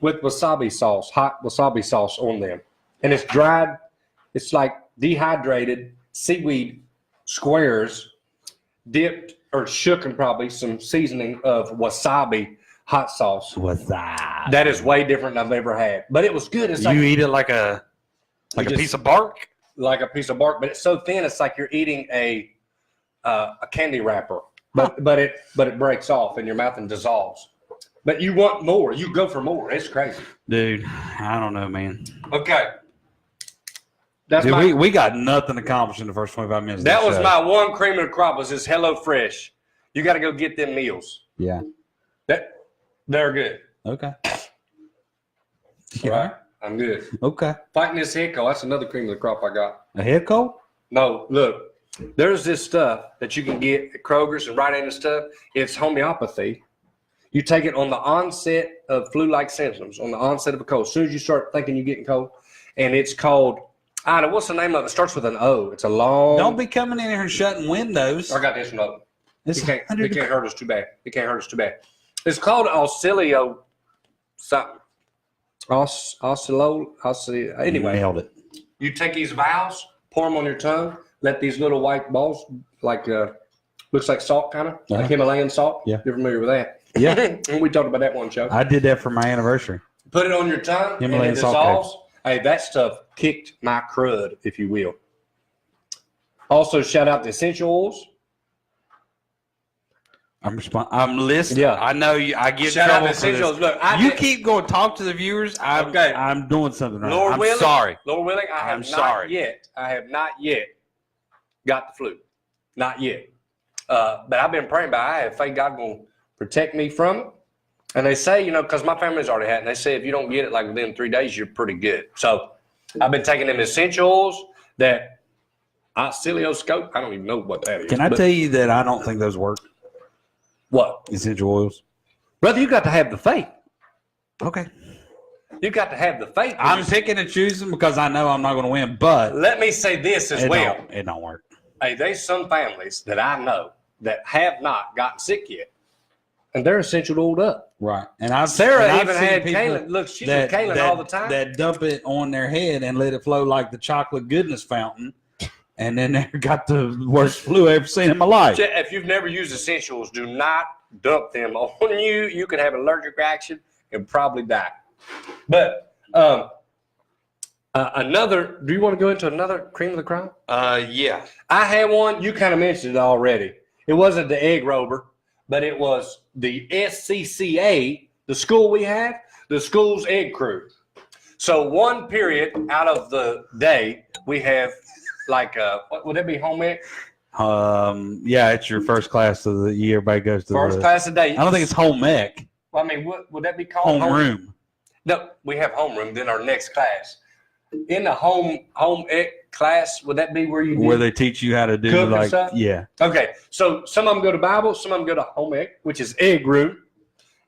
Speaker 1: with wasabi sauce, hot wasabi sauce on them. And it's dried, it's like dehydrated seaweed squares dipped or shook in probably some seasoning of wasabi hot sauce.
Speaker 2: Wasabi.
Speaker 1: That is way different than I've ever had. But it was good. It's like
Speaker 2: You eat it like a piece of bark?
Speaker 1: like a piece of bark, but it's so thin it's like you're eating a candy wrapper. But it breaks off in your mouth and dissolves. But you want more. You go for more. It's crazy.
Speaker 2: Dude, I don't know, man.
Speaker 1: Okay. That's
Speaker 2: Dude, we got nothing accomplished in the first 25 minutes.
Speaker 1: that was my one cream of the crop was this HelloFresh. You got to go get them meals.
Speaker 2: Yeah.
Speaker 1: They're good.
Speaker 2: Okay.
Speaker 1: Right? I'm good.
Speaker 2: Okay.
Speaker 1: Fighting this head cold. That's another cream of the crop I got.
Speaker 2: A head cold?
Speaker 1: No, look. There's this stuff that you can get at Kroger's and Rite Aid and stuff. It's homeopathy. You take it on the onset of flu-like symptoms, on the onset of a cold. As soon as you start thinking you're getting cold, and it's called, I don't know, what's the name of it? It starts with an O. It's a long.
Speaker 2: Don't be coming in here and shutting windows.
Speaker 1: I got this one up.
Speaker 2: It's
Speaker 1: It can't hurt us too bad. It can't hurt us too bad. It's called Oscillio something. Anyway,
Speaker 2: Nailed it.
Speaker 1: you take these vials, pour them on your tongue, let these little white balls, like looks like salt kind of, like Himalayan salt.
Speaker 2: Yeah.
Speaker 1: You're familiar with that?
Speaker 2: Yeah.
Speaker 1: And we talked about that one show.
Speaker 2: I did that for my anniversary.
Speaker 1: Put it on your tongue
Speaker 2: Himalayan
Speaker 1: and it
Speaker 2: salt
Speaker 1: dissolves. Hey, that stuff kicked my crud, if you will. Also, shout out the essential oils.
Speaker 2: I'm listening.
Speaker 1: Yeah.
Speaker 2: I know you. I get
Speaker 1: Shout out
Speaker 2: trouble
Speaker 1: the
Speaker 2: for this.
Speaker 1: essentials. Look,
Speaker 2: You keep going. Talk to the viewers. I'm doing something right.
Speaker 1: Lord
Speaker 2: I'm
Speaker 1: willing,
Speaker 2: sorry.
Speaker 1: Lord willing, I have
Speaker 2: I'm
Speaker 1: not
Speaker 2: sorry.
Speaker 1: yet. I have not yet got the flu. Not yet. But I've been praying about it. I have faith God going to protect me from it. And they say, because my family's already had it, and they say if you don't get it like within 3 days, you're pretty good. So I've been taking them essential oils that oscilloscope. I don't even know what that is.
Speaker 2: Can I tell you that I don't think those work?
Speaker 1: What?
Speaker 2: Essential oils.
Speaker 1: Brother, you got to have the faith.
Speaker 2: Okay.
Speaker 1: You got to have the faith.
Speaker 2: I'm picking and choosing because I know I'm not going to win, but
Speaker 1: Let me say this as well.
Speaker 2: it don't work.
Speaker 1: Hey, there's some families that I know that have not gotten sick yet. And they're essential oiled up.
Speaker 2: Right.
Speaker 1: Sarah
Speaker 2: I've
Speaker 1: even
Speaker 2: seen
Speaker 1: had
Speaker 2: people
Speaker 1: Kaylin. Look, she's with Kaylin all the time.
Speaker 2: That dump it on their head and let it flow like the chocolate goodness fountain. And then they got the worst flu I ever seen in my life.
Speaker 1: If you've never used essentials, do not dump them on you. You could have an allergic reaction and probably die. But another, do you want to go into another cream of the crop?
Speaker 2: Yeah.
Speaker 1: I had one. You kind of mentioned it already. It wasn't the egg rover, but it was the SCCA, the school we have, the school's egg crew. So one period out of the day, we have like, what would that be, home ec?
Speaker 2: Yeah, it's your first class of the year. Everybody goes to
Speaker 1: First class a day.
Speaker 2: I don't think it's home ec.
Speaker 1: I mean, what would that be called?
Speaker 2: Homeroom.
Speaker 1: No, we have homeroom. Then our next class. In the home ec class, would that be where you
Speaker 2: Where they teach you how to do
Speaker 1: cook and stuff?
Speaker 2: yeah.
Speaker 1: Okay, so some of them go to Bible, some of them go to home ec, which is egg room.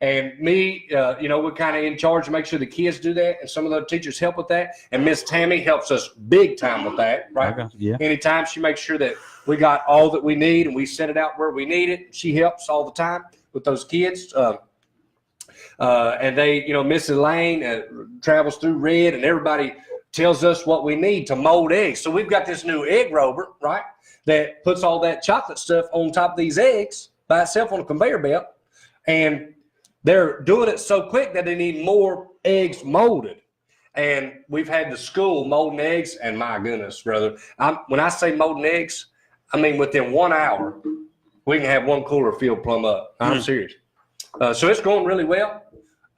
Speaker 1: And me, we're kind of in charge to make sure the kids do that. And some of the teachers help with that. And Miss Tammy helps us big time with that, right?
Speaker 2: Okay. Yeah.
Speaker 1: Anytime she makes sure that we got all that we need and we set it out where we need it. She helps all the time with those kids. And they, Mrs. Lane travels through Red and everybody tells us what we need to mold eggs. So we've got this new egg rover, right, that puts all that chocolate stuff on top of these eggs by itself on a conveyor belt. And they're doing it so quick that they need more eggs molded. And we've had the school molding eggs, and my goodness, brother, when I say molding eggs, I mean within 1 hour, we can have one cooler filled plumb up. I'm serious. So it's going really well.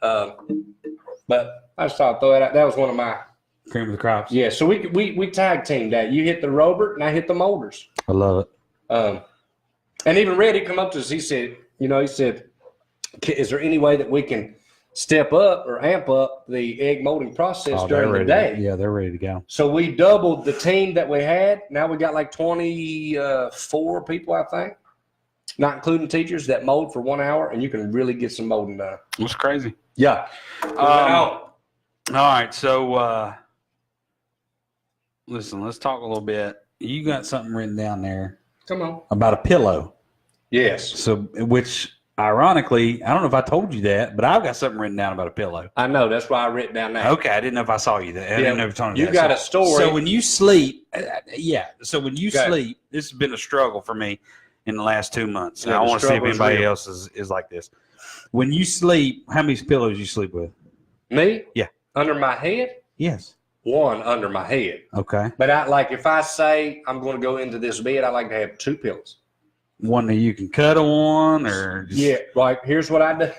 Speaker 1: But I just thought I'd throw that out. That was one of my
Speaker 2: Cream of the crops.
Speaker 1: Yeah, so we tag teamed that. You hit the Robert and I hit the molders.
Speaker 2: I love
Speaker 1: it. And even Red, he come up to us. He said, is there any way that we can step up or amp up the egg molding process during the day.
Speaker 2: Yeah, they're ready to go.
Speaker 1: So we doubled the team that we had. Now we got like 24 people, I think, not including teachers, that mold for 1 hour, and you can really get some molding done.
Speaker 2: That's crazy.
Speaker 1: Yeah.
Speaker 2: All right, so listen, let's talk a little bit. You got something written down there.
Speaker 1: Come on.
Speaker 2: About a pillow.
Speaker 1: Yes.
Speaker 2: So, which ironically, I don't know if I told you that, but I've got something written down about a pillow.
Speaker 1: I know. That's why I written down that.
Speaker 2: Okay, I didn't know if I saw you that. I didn't know if you told me
Speaker 1: you
Speaker 2: that.
Speaker 1: got a story.
Speaker 2: So when you sleep, So when you sleep, this has been a struggle for me in the last 2 months.
Speaker 1: Yeah,
Speaker 2: I want to see if anybody
Speaker 1: real.
Speaker 2: else is like this. When you sleep, how many pillows you sleep with?
Speaker 1: Me?
Speaker 2: Yeah.
Speaker 1: Under my head?
Speaker 2: Yes.
Speaker 1: One under my head.
Speaker 2: Okay.
Speaker 1: But if I say I'm going to go into this bed, I like to have 2 pillows.
Speaker 2: One that you can cuddle on, or just...
Speaker 1: Yeah, right. Here's what I do.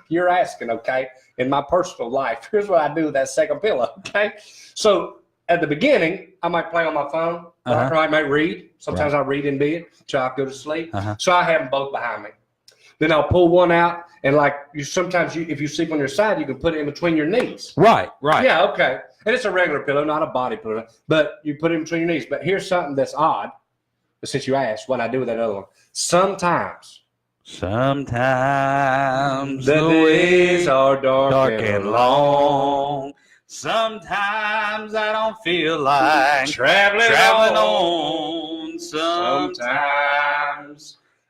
Speaker 1: You're asking, okay? In my personal life, here's what I do with that second pillow, okay? So at the beginning, I might play on my phone, or I might read. Sometimes I read in bed till I go to sleep. So I have them both behind me. Then I'll pull one out, and if you sleep on your side, you can put it in between your knees.
Speaker 2: Right.
Speaker 1: Yeah, okay. And it's a regular pillow, not a body pillow, but you put it in between your knees. But here's something that's odd, since you asked what I do with that other one. Sometimes
Speaker 2: the
Speaker 1: days are dark
Speaker 2: and long. Sometimes I don't feel like
Speaker 1: traveling
Speaker 2: on. Sometimes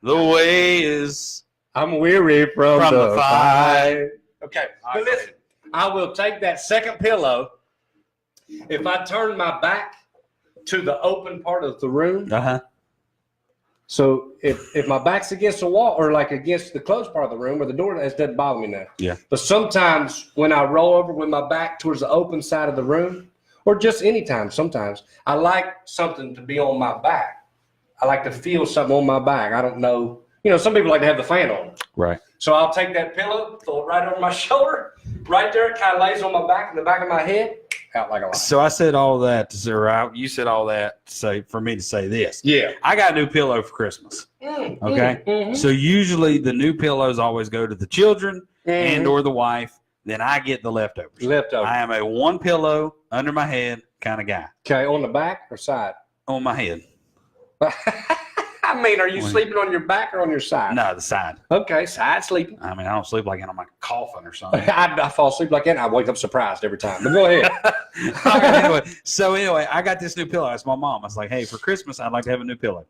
Speaker 2: the way is
Speaker 1: I'm weary from the fight. Okay, but
Speaker 2: right,
Speaker 1: listen, I will take that second pillow. If I turn my back to the open part of the room, so if my back's against the wall or like against the closed part of the room or the door, that doesn't bother me now.
Speaker 2: Yeah.
Speaker 1: But sometimes when I roll over with my back towards the open side of the room, or just anytime, sometimes I like something to be on my back. I like to feel something on my back. I don't know. Some people like to have the fan on.
Speaker 2: Right.
Speaker 1: So I'll take that pillow, throw it right over my shoulder, right there. It kind of lays on my back and the back of my head, out like a light.
Speaker 2: So I said all that to say, right? You said all that to say for me to say this.
Speaker 1: Yeah.
Speaker 2: I got a new pillow for Christmas. Okay. So usually the new pillows always go to the children and or the wife. Then I get the leftovers. I am a one pillow under my head kind of guy.
Speaker 1: Okay, on the back or side?
Speaker 2: On my head.
Speaker 1: I mean, are you sleeping on your back or on your side?
Speaker 2: No, the side.
Speaker 1: Okay, side sleeping.
Speaker 2: I mean, I don't sleep like I'm like coughing or something.
Speaker 1: I fall asleep like that and I wake up surprised every time. But go ahead.
Speaker 2: Anyway, I got this new pillow. I asked my mom. I was like, hey, for Christmas, I'd like to have a new pillow.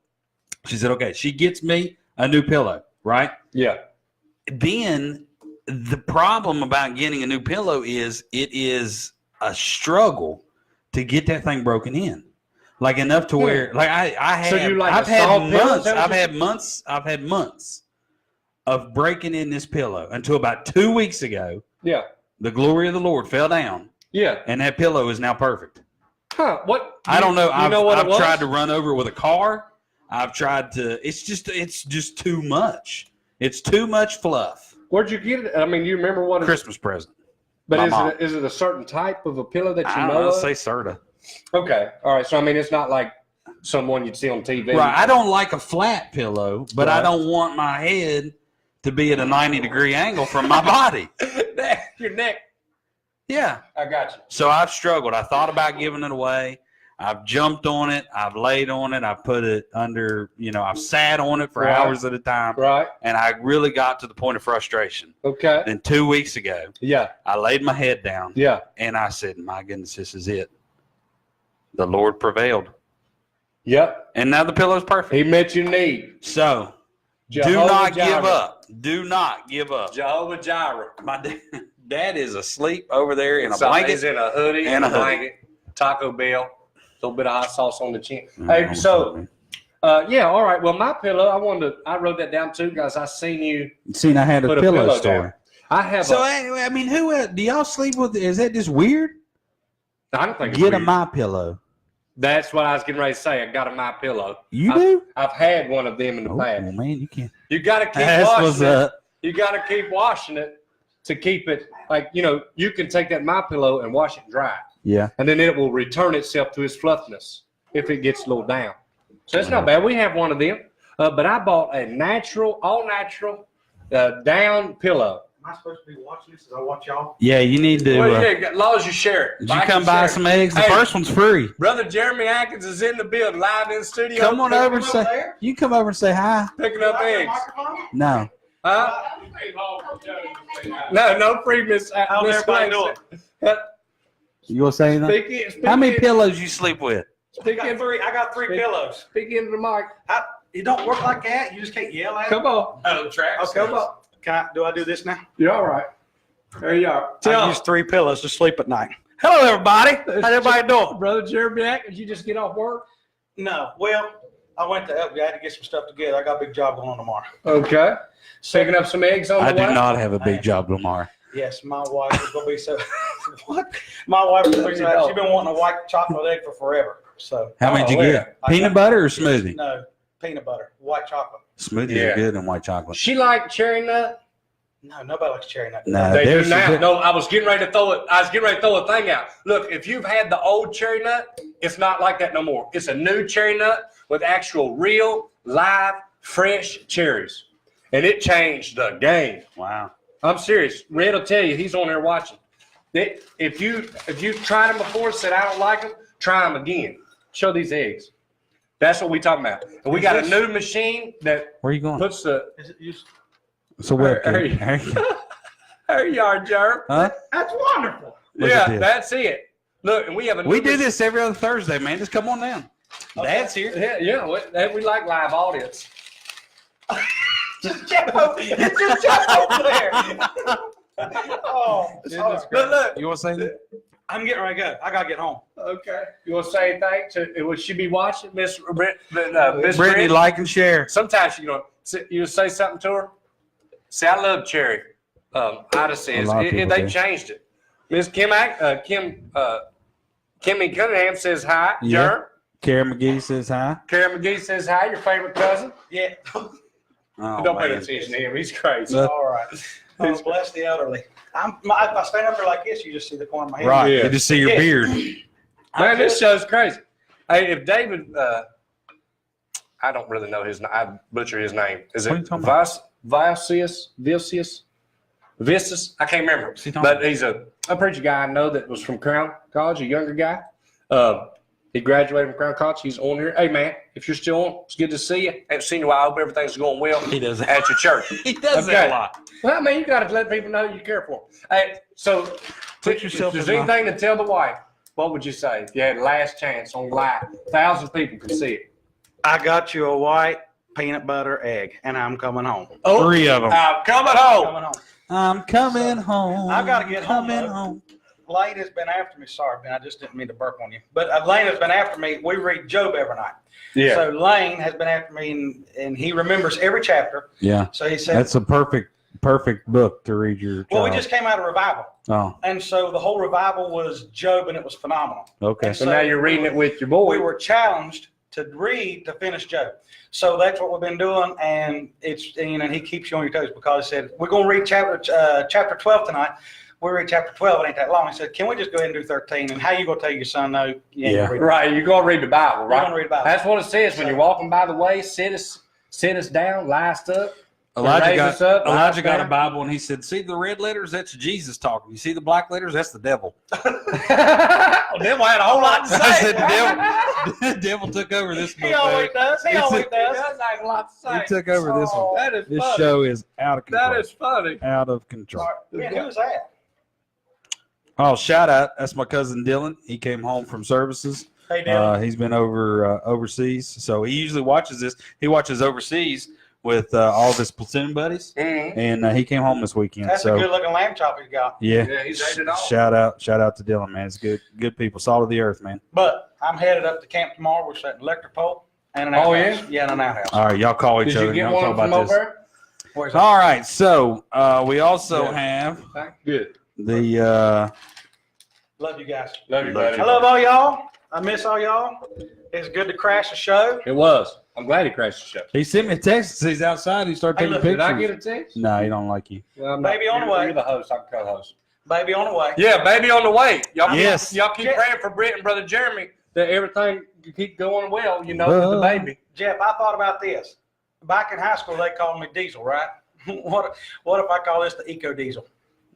Speaker 2: She said, okay. She gets me a new pillow, right?
Speaker 1: Yeah.
Speaker 2: Then the problem about getting a new pillow is it is a struggle to get that thing broken in. Like enough to where, like I have,
Speaker 1: so you like
Speaker 2: I've had
Speaker 1: months.
Speaker 2: I've had months of breaking in this pillow until about 2 weeks ago.
Speaker 1: Yeah.
Speaker 2: The glory of the Lord fell down.
Speaker 1: Yeah.
Speaker 2: And that pillow is now perfect.
Speaker 1: Huh? What?
Speaker 2: I don't know. I've
Speaker 1: I've
Speaker 2: tried to run over it with a car. I've tried to. It's just too much. It's too much fluff.
Speaker 1: Where'd you get it? I mean, you remember what?
Speaker 2: Christmas present.
Speaker 1: But is it a certain type of a pillow that you know of?
Speaker 2: Say Serta.
Speaker 1: Okay. All right. So, I mean, it's not like someone you'd see on TV.
Speaker 2: Right. I don't like a flat pillow, but I don't want my head to be at a 90-degree angle from my body.
Speaker 1: Your neck.
Speaker 2: Yeah.
Speaker 1: I got you.
Speaker 2: So I've struggled. I thought about giving it away. I've jumped on it. I've laid on it. I've put it under, I've sat on it for hours at a time.
Speaker 1: Right.
Speaker 2: And I really got to the point of frustration.
Speaker 1: Okay.
Speaker 2: Then 2 weeks ago, I laid my head down.
Speaker 1: Yeah.
Speaker 2: And I said, my goodness, this is it. The Lord prevailed.
Speaker 1: Yep.
Speaker 2: And now the pillow's perfect.
Speaker 1: He met your need.
Speaker 2: So, do not give up. Do not give up.
Speaker 1: Jehovah Jireh.
Speaker 2: My dad is asleep over there in a blanket.
Speaker 1: He's in a hoodie and a blanket. Taco Bell. A little bit of hot sauce on the chin. Hey, so, all right. Well, my pillow, I wrote that down too, guys. I seen you.
Speaker 2: I had a pillow story.
Speaker 1: Down. I have.
Speaker 2: So, I mean, who do y'all sleep with? Is that just weird?
Speaker 1: I don't think it's
Speaker 2: Get
Speaker 1: weird.
Speaker 2: a My Pillow.
Speaker 1: That's what I was getting ready to say. I got a My Pillow.
Speaker 2: You do?
Speaker 1: I've had one of them in the past.
Speaker 2: Oh man, you can't.
Speaker 1: You got to keep washing it. You got to keep washing it to keep it like you can take that My Pillow and wash it dry.
Speaker 2: Yeah.
Speaker 1: And then it will return itself to its fluffiness if it gets a little down. So it's not bad. We have one of them, but I bought a all natural down pillow.
Speaker 3: I supposed to be watching this as I watch y'all?
Speaker 2: Yeah, you need to.
Speaker 1: Well, yeah, as long as you share it.
Speaker 2: Did you come buy some eggs? The first one's free.
Speaker 1: Brother Jeremy Atkins is in the building, live in the studio.
Speaker 2: Come on over and say. You come over and say hi.
Speaker 1: Picking up eggs.
Speaker 2: No.
Speaker 1: Huh? No free Miss.
Speaker 3: How's everybody doing?
Speaker 2: You gonna say anything?
Speaker 1: Speak
Speaker 2: How many pillows you sleep with?
Speaker 3: I got three pillows.
Speaker 1: Speak into the mic.
Speaker 3: It don't work like that. You just can't yell at it.
Speaker 1: Come on.
Speaker 3: Oh, track. Okay, come on. Do I do this now?
Speaker 1: You're all right. There you are.
Speaker 3: I use 3 pillows to sleep at night. Hello, everybody. How's everybody doing?
Speaker 1: Brother Jeremy Atkins, you just get off work?
Speaker 3: No. Well, I went to Elgin. I had to get some stuff together. I got a big job going on tomorrow.
Speaker 1: Okay. Picking up some eggs on the way?
Speaker 2: I do not have a big job tomorrow.
Speaker 3: Yes, my wife is going to be so. What? My wife is she's been wanting a white chocolate egg for forever. So.
Speaker 2: How many did you get? Peanut butter or smoothie?
Speaker 3: No, peanut butter, white chocolate.
Speaker 2: Smoothies are good in white chocolate.
Speaker 1: She like cherry nut?
Speaker 3: No, nobody likes cherry nut.
Speaker 2: No,
Speaker 1: They do now. No, I was getting ready to throw it. I was getting ready to throw a thing out. Look, if you've had the old cherry nut, it's not like that no more. It's a new cherry nut with actual, real, live, fresh cherries, and it changed the game.
Speaker 2: Wow.
Speaker 1: I'm serious. Red will tell you. He's on there watching. If you've tried them before, said I don't like them, try them again. Show these eggs. That's what we talking about. And we got a new machine that
Speaker 2: Where are you going?
Speaker 1: puts the.
Speaker 3: Is it used?
Speaker 2: So where?
Speaker 1: There you are, Jerm.
Speaker 2: Huh?
Speaker 3: That's wonderful.
Speaker 2: Look at
Speaker 1: Yeah,
Speaker 2: this.
Speaker 1: that's it. Look, and we have a.
Speaker 2: We
Speaker 1: new
Speaker 2: do this every other Thursday, man. Just come on down. Dad's here.
Speaker 1: Yeah. We like live audience.
Speaker 3: Just jump over there. Oh,
Speaker 1: Look.
Speaker 2: You want to say that?
Speaker 3: I'm getting ready to go. I gotta get home.
Speaker 1: Okay. You want to say anything to? Would she be watching, Miss Miss
Speaker 2: Brittany,
Speaker 1: Brittany?
Speaker 2: like and share.
Speaker 1: Sometimes you say something to her. Say, I love cherry. Ida says they changed it. Miss Kimmy Cunningham says hi.
Speaker 2: Yeah.
Speaker 1: Jerm.
Speaker 2: Kara McGee says hi.
Speaker 1: Kara McGee says hi. Your favorite cousin.
Speaker 3: Yeah.
Speaker 2: Oh,
Speaker 1: Don't pay
Speaker 2: man.
Speaker 1: attention to him. He's crazy.
Speaker 3: All right. Oh, bless the elderly. If I stand up there like this, you just see the corner of my head.
Speaker 2: Right.
Speaker 1: Yeah.
Speaker 2: You just see your beard.
Speaker 1: Man, this show's crazy. Hey, if David, I don't really know his name. I butcher his name. Is
Speaker 2: What are you
Speaker 1: it
Speaker 2: talking about?
Speaker 1: Viscus? I can't remember. But he's a preacher guy I know that was from Crown College, a younger guy. He graduated from Crown College. He's on here. Hey, man, if you're still on, it's good to see you. Haven't seen you in a while. I hope everything's going well
Speaker 2: He does that.
Speaker 1: at your church.
Speaker 2: He does that a lot.
Speaker 1: Well, I mean, you got to let people know you care for them. Hey, so
Speaker 2: Put yourself
Speaker 1: if
Speaker 2: in
Speaker 1: there's anything to tell the wife, what would you say if you had last chance on live? 1,000 people can see it.
Speaker 3: I got you a white peanut butter egg, and I'm coming home.
Speaker 1: Oh,
Speaker 2: 3 of them.
Speaker 1: I'm coming home.
Speaker 3: Coming home.
Speaker 2: I'm coming home.
Speaker 3: I gotta get home,
Speaker 2: Coming
Speaker 3: though.
Speaker 2: home.
Speaker 3: Lane has been after me. Sorry, Ben. I just didn't mean to burp on you. But Lane has been after me. We read Job every night.
Speaker 1: Yeah.
Speaker 3: So Lane has been after me, and he remembers every chapter.
Speaker 2: Yeah.
Speaker 3: So he said,
Speaker 2: That's a perfect book to read your child.
Speaker 3: well, we just came out of revival.
Speaker 2: Oh,
Speaker 3: And so the whole revival was Job, and it was phenomenal.
Speaker 2: okay.
Speaker 1: So now you're reading it with your boy.
Speaker 3: We were challenged to read to finish Job. So that's what we've been doing, and and he keeps you on your toes because he said, we're going to read chapter 12 tonight. We read chapter 12. It ain't that long. He said, can we just go ahead and do 13? And how you going to tell your son no? You ain't
Speaker 2: Yeah.
Speaker 3: gonna read it.
Speaker 1: Right, you're going to read the Bible,
Speaker 3: We're
Speaker 1: right?
Speaker 3: gonna read the Bible.
Speaker 1: That's what it says when you're walking by the way. Sit us down, lie us up. Raise us up, lie
Speaker 2: Elijah
Speaker 1: us
Speaker 2: got a
Speaker 1: down.
Speaker 2: Bible and he said, see the red letters? That's Jesus talking. You see the black letters? That's the devil.
Speaker 1: Well, devil had a whole lot to say.
Speaker 2: I said, the devil took over this book.
Speaker 3: He always
Speaker 2: man.
Speaker 3: does. He
Speaker 2: It's
Speaker 3: always
Speaker 2: a-
Speaker 1: He
Speaker 3: does.
Speaker 1: does have a lot to say.
Speaker 2: He took over this one.
Speaker 1: That is
Speaker 2: This
Speaker 1: funny.
Speaker 2: show is out of control.
Speaker 1: That is funny.
Speaker 2: Out of control.
Speaker 3: Man, who's that?
Speaker 2: Oh, shout out. That's my cousin Dylan. He came home from services.
Speaker 3: Hey, Dylan.
Speaker 2: He's been overseas. So he usually watches this. He watches overseas with all of his platoon buddies.
Speaker 1: Mhm.
Speaker 2: And he came home this weekend.
Speaker 3: That's
Speaker 2: so
Speaker 3: a good-looking lamb chop he's got.
Speaker 2: yeah.
Speaker 1: Yeah, he's ate it all.
Speaker 2: Shout out to Dylan, man. It's good people. Salt of the earth, man.
Speaker 3: But I'm headed up to camp tomorrow. We're setting electric pole and an
Speaker 1: Oh,
Speaker 3: outhouse. Yeah, and an outhouse.
Speaker 2: All right, y'all call each
Speaker 1: Did
Speaker 2: other.
Speaker 1: you get
Speaker 2: Y'all
Speaker 1: one
Speaker 2: talk
Speaker 1: from
Speaker 2: about
Speaker 1: over
Speaker 2: this.
Speaker 1: there?
Speaker 3: Where's that?
Speaker 2: All right, so we also
Speaker 1: Yeah.
Speaker 2: have
Speaker 1: Good.
Speaker 2: the
Speaker 3: Love you guys.
Speaker 1: Love you, buddy.
Speaker 3: I love all y'all. I miss all y'all. It's good to crash the show.
Speaker 1: It was. I'm glad he crashed the show.
Speaker 2: he sent me a text. He's outside. He started
Speaker 3: Hey,
Speaker 2: taking
Speaker 3: look,
Speaker 2: pictures.
Speaker 1: Did I get a text?
Speaker 2: No, he don't like you.
Speaker 1: Well, I'm
Speaker 3: Baby on the way.
Speaker 1: You're the host. I'm co-host.
Speaker 3: Baby on the way.
Speaker 1: Yeah, baby on the way. Y'all
Speaker 2: Yes.
Speaker 1: Y'all keep praying for Britt and Brother Jeremy that everything keep going well, with the baby.
Speaker 3: Jeff, I thought about this. Back in high school, they called me Diesel, right? What if I call this the Eco Diesel?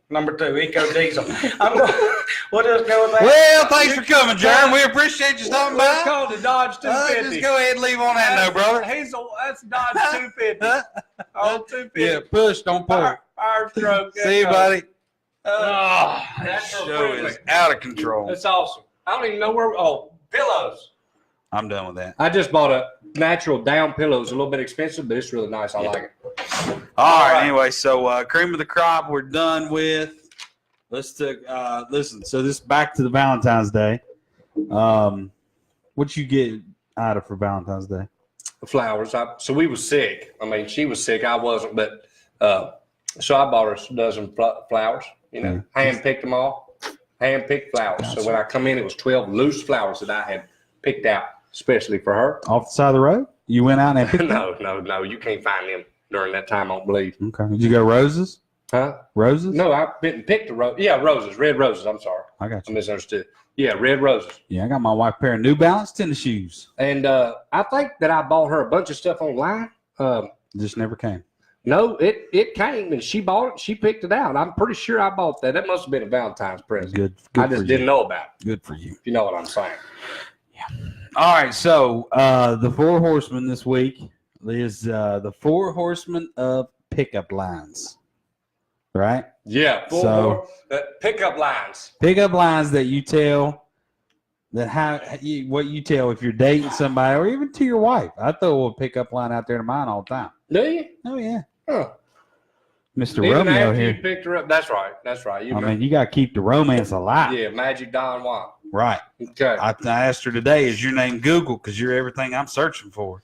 Speaker 3: Number 2, Eco Diesel. We'll just go with that.
Speaker 2: Well, thanks for coming, Jeremy. We appreciate you stopping
Speaker 1: Let's
Speaker 2: by.
Speaker 1: call it the Dodge 250.
Speaker 2: Just go ahead and leave on that note, brother.
Speaker 1: That's Dodge 250. Oh, 250.
Speaker 2: Yeah, push, don't pull.
Speaker 1: Fire stroke.
Speaker 2: See you, buddy.
Speaker 1: That
Speaker 2: That
Speaker 1: show
Speaker 2: show is out of control.
Speaker 1: That's awesome. I don't even know where. Oh, pillows.
Speaker 2: I'm done with that.
Speaker 1: I just bought a natural down pillow. It's a little bit expensive, but it's really nice. I like it.
Speaker 2: All right. Anyway, so cream of the crop, we're done with. Let's take listen. So this back to the Valentine's Day. What you get out of for Valentine's Day?
Speaker 1: Flowers. So we was sick. I mean, she was sick. I wasn't, but so I bought her a dozen flowers. You know, hand picked them all. Hand picked flowers.
Speaker 2: Gotcha.
Speaker 1: So when I come in, it was 12 loose flowers that I had picked out especially for her.
Speaker 2: Off the side of the road? You went out and picked them?
Speaker 1: No. You can't find them during that time on bleed.
Speaker 2: Okay. Did you go roses?
Speaker 1: Huh?
Speaker 2: Roses?
Speaker 1: No, I didn't pick the rose. Yeah, roses, red roses. I'm sorry.
Speaker 2: I got
Speaker 1: I
Speaker 2: you.
Speaker 1: misunderstood. Yeah, red roses.
Speaker 2: Yeah, I got my wife a pair of New Balance tennis shoes.
Speaker 1: And I think that I bought her a bunch of stuff online.
Speaker 2: Just never came.
Speaker 1: No, it came and she bought it. She picked it out. I'm pretty sure I bought that. That must have been a Valentine's present.
Speaker 2: Good
Speaker 1: I
Speaker 2: for
Speaker 1: just
Speaker 2: you.
Speaker 1: didn't know about it.
Speaker 2: Good for you.
Speaker 1: If you know what I'm saying.
Speaker 2: All right, so the 4 horsemen this week is the 4 horsemen of pickup lines, right?
Speaker 1: Yeah.
Speaker 2: So-
Speaker 1: Pickup lines.
Speaker 2: Pickup lines that you tell what you tell if you're dating somebody or even to your wife. I throw a pickup line out there to mine all the time.
Speaker 1: Do you?
Speaker 2: Oh yeah,
Speaker 1: Huh.
Speaker 2: Mr.
Speaker 1: Even
Speaker 2: Romeo
Speaker 1: after
Speaker 2: here.
Speaker 1: you picked her up. That's right. You
Speaker 2: I mean, you got to keep the romance alive,
Speaker 1: yeah, Magic Don Juan.
Speaker 2: right?
Speaker 1: Okay.
Speaker 2: I asked her today, "Is your name Google? Because you're everything I'm searching for."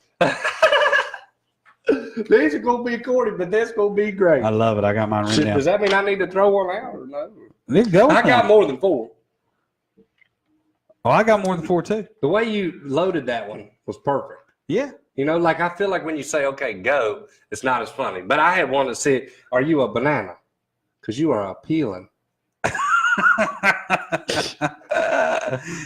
Speaker 1: These are gonna be recorded, but that's gonna be great.
Speaker 2: I love it. I got mine written
Speaker 1: Does
Speaker 2: down.
Speaker 1: that mean I need to throw one out or no?
Speaker 2: Let's go.
Speaker 1: I got more than 4.
Speaker 2: Oh, I got more than 4 too.
Speaker 1: The way you loaded that one was perfect.
Speaker 2: Yeah.
Speaker 1: You know, like I feel like when you say, okay, go, it's not as funny. But I had one that said, are you a banana? Because you are appealing.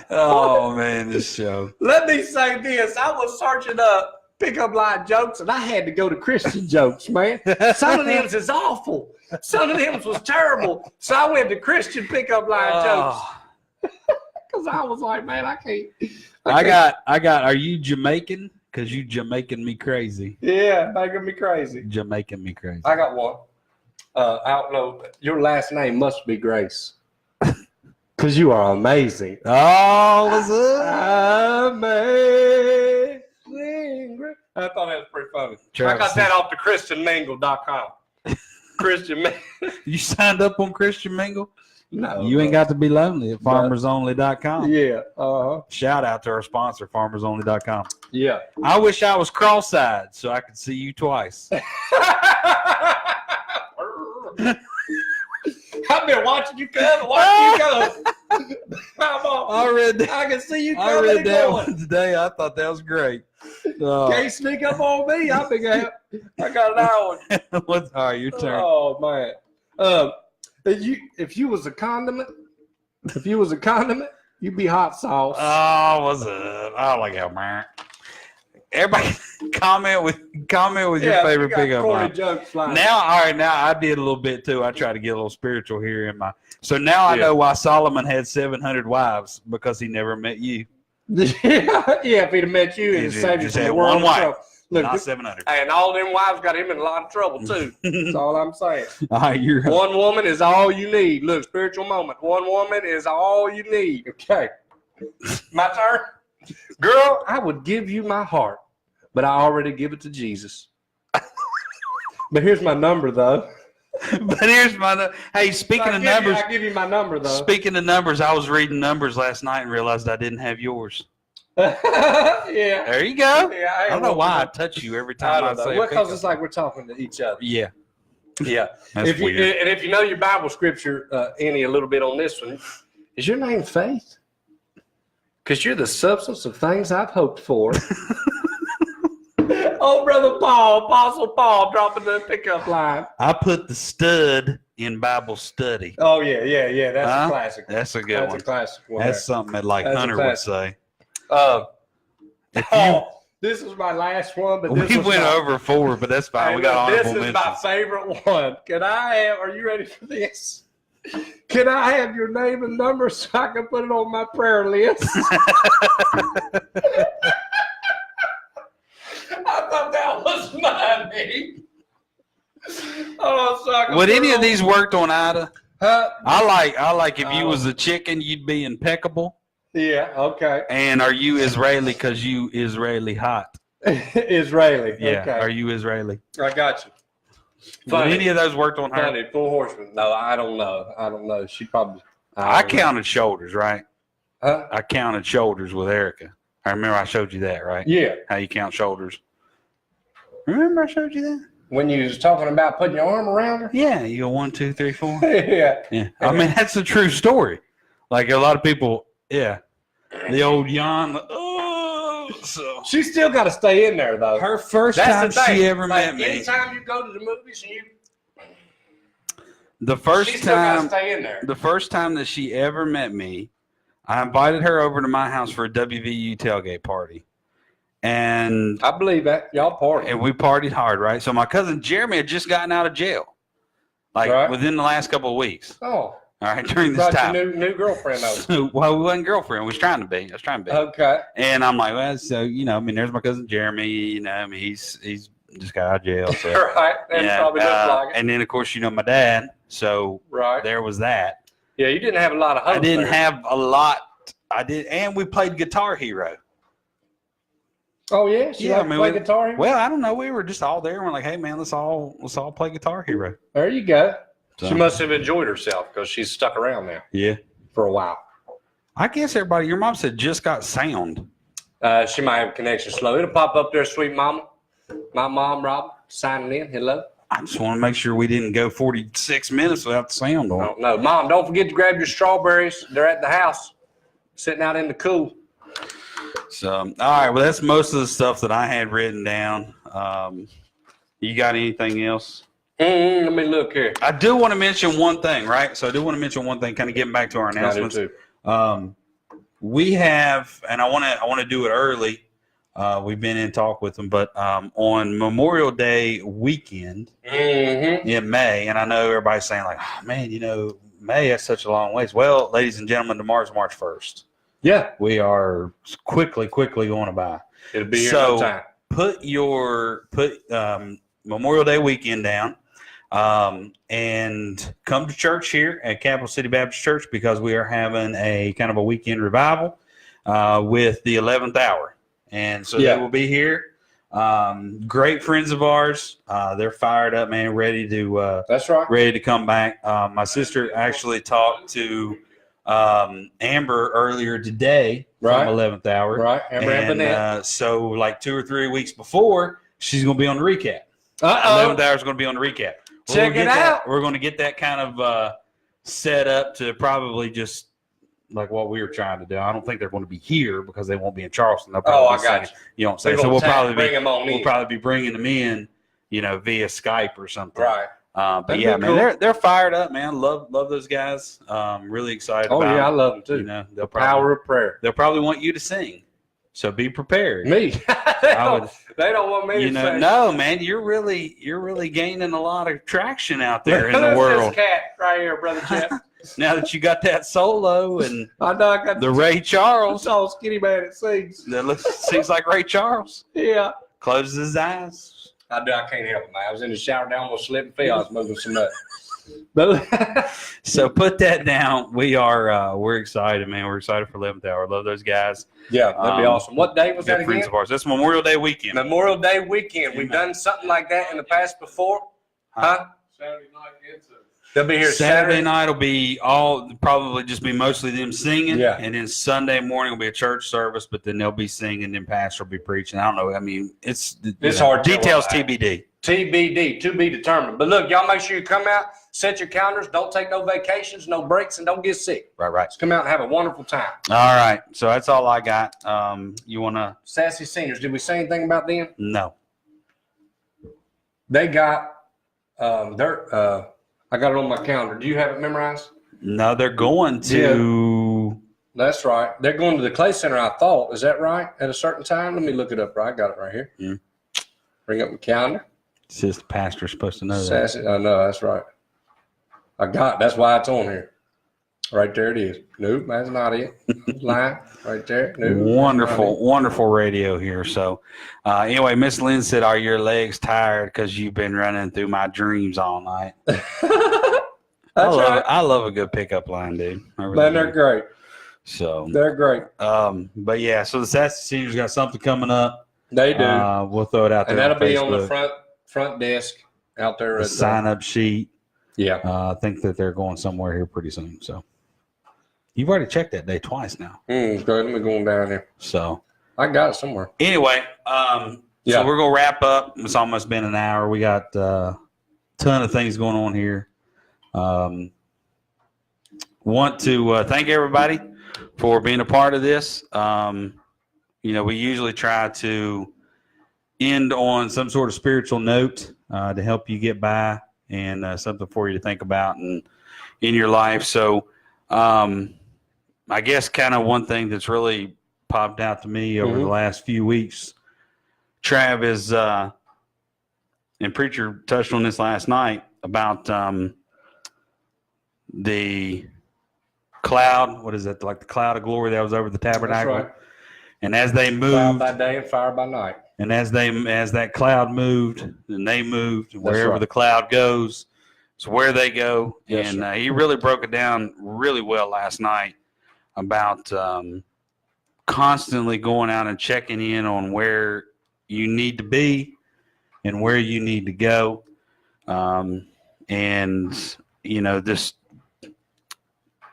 Speaker 2: Oh, man, this show.
Speaker 1: Let me say this. I was searching up pickup line jokes, and I had to go to Christian jokes, man. Some of them is awful. Some of them was terrible. So I went to Christian pickup line jokes. Because I was like, man, I can't.
Speaker 2: I got, are you Jamaican? Because you Jamaican me crazy.
Speaker 1: Yeah, making me crazy.
Speaker 2: Jamaican me crazy.
Speaker 1: I got one. I don't know. Your last name must be Grace. Because you are amazing.
Speaker 2: Oh, what's up?
Speaker 1: Amazing Grace. I thought that was pretty funny.
Speaker 2: Travis.
Speaker 1: I got that off the ChristianMingle.com. Christian Mingle.
Speaker 2: You signed up on Christian Mingle?
Speaker 1: No.
Speaker 2: You ain't got to be lonely at farmersonly.com.
Speaker 1: Yeah. Uh-huh.
Speaker 2: Shout out to our sponsor, farmersonly.com.
Speaker 1: Yeah.
Speaker 2: I wish I was cross-eyed so I could see you twice.
Speaker 1: I've been watching you come and watching you go. Come on.
Speaker 2: I read that.
Speaker 1: I can see you
Speaker 2: I
Speaker 1: coming
Speaker 2: read
Speaker 1: and
Speaker 2: that
Speaker 1: going.
Speaker 2: one today. I thought that was great.
Speaker 1: Can't sneak up on me. I think I got an eye on.
Speaker 2: All right, your turn.
Speaker 1: Oh man. If you was a condiment, you'd be hot sauce.
Speaker 2: Oh, what's up? I like how man. Everybody comment with your favorite pickup line.
Speaker 1: Jokes flying.
Speaker 2: Now, all right, now I did a little bit too. I try to get a little spiritual here in my. So now I know why Solomon had 700 wives, because he never met you.
Speaker 1: Yeah, if he'd have met you,
Speaker 2: He
Speaker 1: it'd save you
Speaker 2: just
Speaker 1: from
Speaker 2: had
Speaker 1: the world
Speaker 2: one wife,
Speaker 1: trouble. Look,
Speaker 2: not 700.
Speaker 1: and all them wives got him in a lot of trouble too. That's all I'm saying.
Speaker 2: All right, you're up.
Speaker 1: One woman is all you need. Look, spiritual moment. One woman is all you need. Okay. My turn. Girl, I would give you my heart, but I already give it to Jesus. But here's my number, though.
Speaker 2: But here's my. Hey, speaking of numbers,
Speaker 1: I give you my number, though.
Speaker 2: speaking of numbers, I was reading numbers last night and realized I didn't have yours.
Speaker 1: Yeah.
Speaker 2: There you go.
Speaker 1: Yeah,
Speaker 2: I don't know why I touch you every time I say.
Speaker 1: Well, because it's like we're talking to each other.
Speaker 2: Yeah,
Speaker 1: Yeah.
Speaker 2: that's
Speaker 1: If you
Speaker 2: weird.
Speaker 1: and if you know your Bible scripture, Annie, a little bit on this one, is your name Faith? Because you're the substance of things I've hoped for. Oh, brother Paul, Apostle Paul, dropping the pickup line.
Speaker 2: I put the stud in Bible study.
Speaker 1: Oh yeah. That's
Speaker 2: Huh?
Speaker 1: a classic.
Speaker 2: That's a good
Speaker 1: That's
Speaker 2: one.
Speaker 1: a classic one.
Speaker 2: That's something that like
Speaker 1: That's a
Speaker 2: Hunter would
Speaker 1: classic.
Speaker 2: say.
Speaker 1: Uh,
Speaker 2: If you,
Speaker 1: Paul, This is my last one, but
Speaker 2: We
Speaker 1: this
Speaker 2: went over 4, but that's fine.
Speaker 1: Hey,
Speaker 2: We got
Speaker 1: look,
Speaker 2: honorable
Speaker 1: this is my
Speaker 2: mentions.
Speaker 1: favorite one. Can I have? Are you ready for this? Can I have your name and number so I can put it on my prayer list? I thought that was funny. Oh, so I can
Speaker 2: Would
Speaker 1: put
Speaker 2: any
Speaker 1: it
Speaker 2: of
Speaker 1: on-
Speaker 2: these worked on Ida? I like if you
Speaker 1: Oh.
Speaker 2: was a chicken, you'd be impeccable.
Speaker 1: Yeah. Okay.
Speaker 2: And are you Israeli because you Israeli hot?
Speaker 1: Israeli.
Speaker 2: Yeah.
Speaker 1: Okay.
Speaker 2: Are you Israeli?
Speaker 1: I got you.
Speaker 2: Would
Speaker 1: Funny.
Speaker 2: any of those worked on her?
Speaker 1: Funny. Four horsemen. No, I don't know. I don't know. She probably.
Speaker 2: I
Speaker 1: don't know.
Speaker 2: counted shoulders, right?
Speaker 1: Huh?
Speaker 2: I counted shoulders with Erica. I remember I showed you that, right?
Speaker 1: Yeah.
Speaker 2: How you count shoulders. Remember I showed you that?
Speaker 1: When you was talking about putting your arm around her.
Speaker 2: Yeah, you go 1, 2, 3, 4.
Speaker 1: Yeah.
Speaker 2: Yeah. I mean, that's a true story. Like a lot of people, yeah. The old yawn, so.
Speaker 1: She still got to stay in there though.
Speaker 2: Her first
Speaker 1: That's
Speaker 2: time
Speaker 1: the thing.
Speaker 2: she ever
Speaker 1: Like,
Speaker 2: met me.
Speaker 1: anytime you go to the movies and you,
Speaker 2: The first
Speaker 1: she still got to
Speaker 2: time
Speaker 1: stay in there.
Speaker 2: the first time that she ever met me, I invited her over to my house for a WVU tailgate party. And
Speaker 1: I believe that. Y'all party.
Speaker 2: we partied hard, right? So my cousin Jeremy had just gotten out of jail. Like
Speaker 1: Right.
Speaker 2: within the last couple of weeks.
Speaker 1: Oh,
Speaker 2: All right, during this
Speaker 1: brought
Speaker 2: time.
Speaker 1: your new girlfriend over.
Speaker 2: So, well, we wasn't girlfriend. We was trying to be. I was trying to be.
Speaker 1: Okay.
Speaker 2: And I'm like, well, so, you know, I mean, there's my cousin Jeremy. You know, I mean, he's just got out of jail. So,
Speaker 1: Right. That
Speaker 2: yeah,
Speaker 1: probably looks like it.
Speaker 2: and then, of course, you know, my dad. So
Speaker 1: Right.
Speaker 2: there was that.
Speaker 1: Yeah, you didn't have a lot of hope.
Speaker 2: I didn't
Speaker 1: there.
Speaker 2: have a lot. I did, and we played Guitar Hero.
Speaker 1: Oh yeah, she
Speaker 2: Yeah,
Speaker 1: liked
Speaker 2: I mean,
Speaker 1: to play
Speaker 2: we-
Speaker 1: guitar. Hero?
Speaker 2: Well, I don't know. We were just all there. And we're like, hey, man, let's all play Guitar Hero.
Speaker 1: There you go.
Speaker 2: So-
Speaker 1: She must have enjoyed herself because she's stuck around there
Speaker 2: Yeah.
Speaker 1: for a while.
Speaker 2: I guess everybody, your mom said just got sound.
Speaker 1: She might have a connection slow. It'll pop up there, sweet mama. My mom, Rob, signing in. Hello.
Speaker 2: I just want to make sure we didn't go 46 minutes without the sound on.
Speaker 1: No, Mom, don't forget to grab your strawberries. They're at the house, sitting out in the cool.
Speaker 2: So, all right. Well, that's most of the stuff that I had written down. You got anything else?
Speaker 1: Let me look here.
Speaker 2: I do want to mention one thing, right? So I do want to mention one thing, kind of getting back to our
Speaker 1: I do
Speaker 2: announcements.
Speaker 1: too.
Speaker 2: We have, and I want to do it early. We've been in talk with them, but on Memorial Day weekend in May, and I know everybody's saying like, oh, man, you know, May, that's such a long ways. Well, ladies and gentlemen, tomorrow's March 1st.
Speaker 1: Yeah,
Speaker 2: We are quickly going by.
Speaker 1: it'll be here
Speaker 2: So-
Speaker 1: in no time.
Speaker 2: Put Memorial Day weekend down and come to church here at Capital City Baptist Church because we are having a kind of a weekend revival with the 11th hour. And so
Speaker 1: Yeah.
Speaker 2: they will be here. Great friends of ours. They're fired up, man, ready
Speaker 1: That's right.
Speaker 2: to come back. My sister actually talked to Amber earlier today
Speaker 1: Right.
Speaker 2: from 11th hour.
Speaker 1: Right. Amber and Burnett.
Speaker 2: So like 2 or 3 weeks before, she's going to be on the recap. 11th hour is going to be on the recap.
Speaker 1: Check it out.
Speaker 2: We're going to get that kind of set up to probably just like what we were trying to do. I don't think they're going to be here because they won't be in Charleston. They'll probably
Speaker 1: Oh, I
Speaker 2: be
Speaker 1: got
Speaker 2: singing, you know what I'm saying?
Speaker 1: We're
Speaker 2: So
Speaker 1: gonna
Speaker 2: we'll probably
Speaker 1: bring
Speaker 2: be
Speaker 1: them on in.
Speaker 2: bringing them in, you know, via Skype or something.
Speaker 1: Right.
Speaker 2: But
Speaker 1: That'd
Speaker 2: yeah,
Speaker 1: be
Speaker 2: man,
Speaker 1: cool.
Speaker 2: they're fired up, man. Love those guys. Really excited.
Speaker 1: Oh
Speaker 2: about
Speaker 1: yeah, I
Speaker 2: them.
Speaker 1: love them too.
Speaker 2: You know, they'll
Speaker 1: Power of prayer.
Speaker 2: they'll probably want you to sing, so be prepared.
Speaker 1: Me.
Speaker 2: would-
Speaker 1: they don't want me
Speaker 2: You
Speaker 1: to
Speaker 2: know,
Speaker 1: say.
Speaker 2: no, man, you're really gaining a lot of traction out there in
Speaker 1: Look
Speaker 2: the
Speaker 1: at
Speaker 2: world
Speaker 1: This cat right here, brother Jeff.
Speaker 2: now that you got that solo and
Speaker 1: I know I got
Speaker 2: the Ray Charles.
Speaker 1: tall skinny man that sings.
Speaker 2: That seems like Ray Charles.
Speaker 1: Yeah.
Speaker 2: Closes his eyes.
Speaker 1: I can't help it, man. I was in the shower down, almost slipped and fell. I was moving some nuts. But
Speaker 2: So put that down. We're excited, man. We're excited for 11th hour. Love those guys.
Speaker 1: yeah, that'd be awesome. What day was that
Speaker 2: Good friends
Speaker 1: again?
Speaker 2: of ours. That's Memorial Day weekend.
Speaker 1: Memorial Day weekend. We've done something like that in the past before. Huh?
Speaker 4: Saturday night into
Speaker 1: They'll be here
Speaker 2: Saturday night will be probably just be mostly them singing.
Speaker 1: Yeah.
Speaker 2: And then Sunday morning will be a church service, but then they'll be singing and pastor will be preaching. I don't know. I mean, it's
Speaker 1: hard to tell
Speaker 2: Details
Speaker 1: what that-
Speaker 2: TBD.
Speaker 1: TBD, to be determined. But look, y'all make sure you come out, set your calendars, don't take no vacations, no breaks, and don't get sick.
Speaker 2: Right.
Speaker 1: Just come out and have a wonderful time.
Speaker 2: All right. So that's all I got. You want to?
Speaker 1: Sassy Seniors, did we say anything about them?
Speaker 2: No.
Speaker 1: They got I got it on my calendar. Do you have it memorized?
Speaker 2: No, they're going to
Speaker 1: That's right. They're going to the Clay Center, I thought. Is that right? At a certain time? Let me look it up. Right, I got it right here.
Speaker 2: Yeah.
Speaker 1: Bring up my calendar.
Speaker 2: It's just the pastor's supposed to know that.
Speaker 1: Sassy. I know, that's right. That's why it's on here. Right there it is. Nope, that's not it. Line right there. Nope,
Speaker 2: Wonderful radio here. So, anyway, Miss Lynn said, "Are your legs tired because you've been running through my dreams all night?" I love a good pickup line, dude.
Speaker 1: Man, they're great.
Speaker 2: So
Speaker 1: they're great.
Speaker 2: But yeah, so the Sassy Seniors got something coming up.
Speaker 1: They do.
Speaker 2: We'll throw it out there,
Speaker 1: and that'll be
Speaker 2: Facebook.
Speaker 1: on the front desk out there.
Speaker 2: The sign-up sheet.
Speaker 1: Yeah.
Speaker 2: I think that they're going somewhere here pretty soon. So you've already checked that day twice now.
Speaker 1: Good. Let me go down there.
Speaker 2: So
Speaker 1: I got it somewhere.
Speaker 2: Anyway, so we're gonna wrap up. It's almost been an hour. We got a ton of things going on here. Want to thank everybody for being a part of this. We usually try to end on some sort of spiritual note to help you get by and something for you to think about in your life. So I guess kind of one thing that's really popped out to me over the last few weeks, Trav, is, and Preacher touched on this last night about the cloud. What is it? Like the cloud of glory that was over the tabernacle.
Speaker 1: That's right.
Speaker 2: And as they moved,
Speaker 1: cloud by day and fire by night.
Speaker 2: And as that cloud moved, and they moved, and wherever
Speaker 1: right.
Speaker 2: the cloud goes, it's where they go.
Speaker 1: Yes,
Speaker 2: and he really broke it down really well last night about constantly going out and checking in on where you need to be and where you need to go. This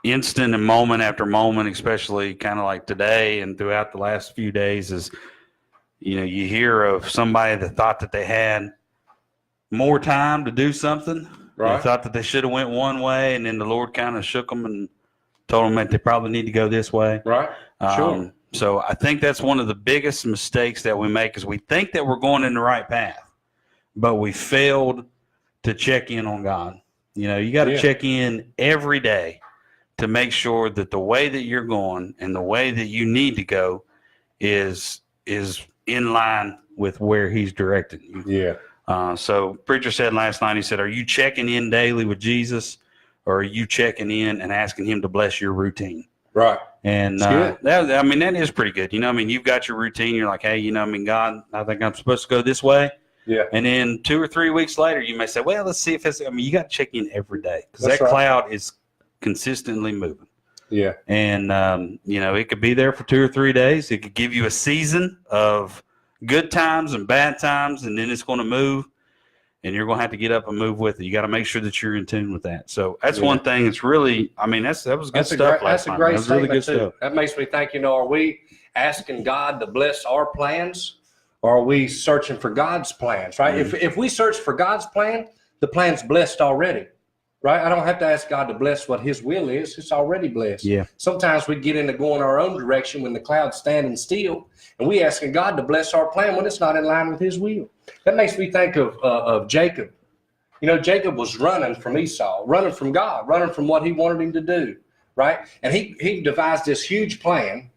Speaker 2: instant and moment after moment, especially kind of like today and throughout the last few days, is you hear of somebody that thought that they had more time to do something.
Speaker 1: Right.
Speaker 2: They thought that they should have went one way, and then the Lord kind of shook them and told them that they probably need to go this way.
Speaker 1: Right. Sure.
Speaker 2: So I think that's one of the biggest mistakes that we make, is we think that we're going in the right path, but we failed to check in on God. You got to check in every day to make sure that the way that you're going and the way that you need to go is in line with where He's directing you.
Speaker 1: Yeah.
Speaker 2: So Preacher said last night, he said, "Are you checking in daily with Jesus, or are you checking in and asking Him to bless your routine?"
Speaker 1: Right.
Speaker 2: And that is pretty good. You've got your routine. You're like, hey, God, I think I'm supposed to go this way.
Speaker 1: Yeah.
Speaker 2: And then 2 or 3 weeks later, you may say, well, let's see if it's, you got to check in every day, because that
Speaker 1: right.
Speaker 2: cloud is consistently moving.
Speaker 1: Yeah.
Speaker 2: And, it could be there for 2 or 3 days. It could give you a season of good times and bad times, and then it's going to move, and you're going to have to get up and move with it. You got to make sure that you're in tune with that. So that's one thing. It's really, that was good stuff last night.
Speaker 1: That's a great
Speaker 2: That was really
Speaker 1: statement,
Speaker 2: good
Speaker 1: too.
Speaker 2: stuff.
Speaker 1: That makes me think, are we asking God to bless our plans, or are we searching for God's plans, right?
Speaker 2: Mm-hmm.
Speaker 1: If we search for God's plan, the plan's blessed already, right? I don't have to ask God to bless what His will is. It's already blessed.
Speaker 2: Yeah.
Speaker 1: Sometimes we get into going our own direction when the cloud's standing still, and we asking God to bless our plan when it's not in line with His will. That makes me think of Jacob. Jacob was running from Esau, running from God, running from what he wanted him to do, right? And he devised this huge plan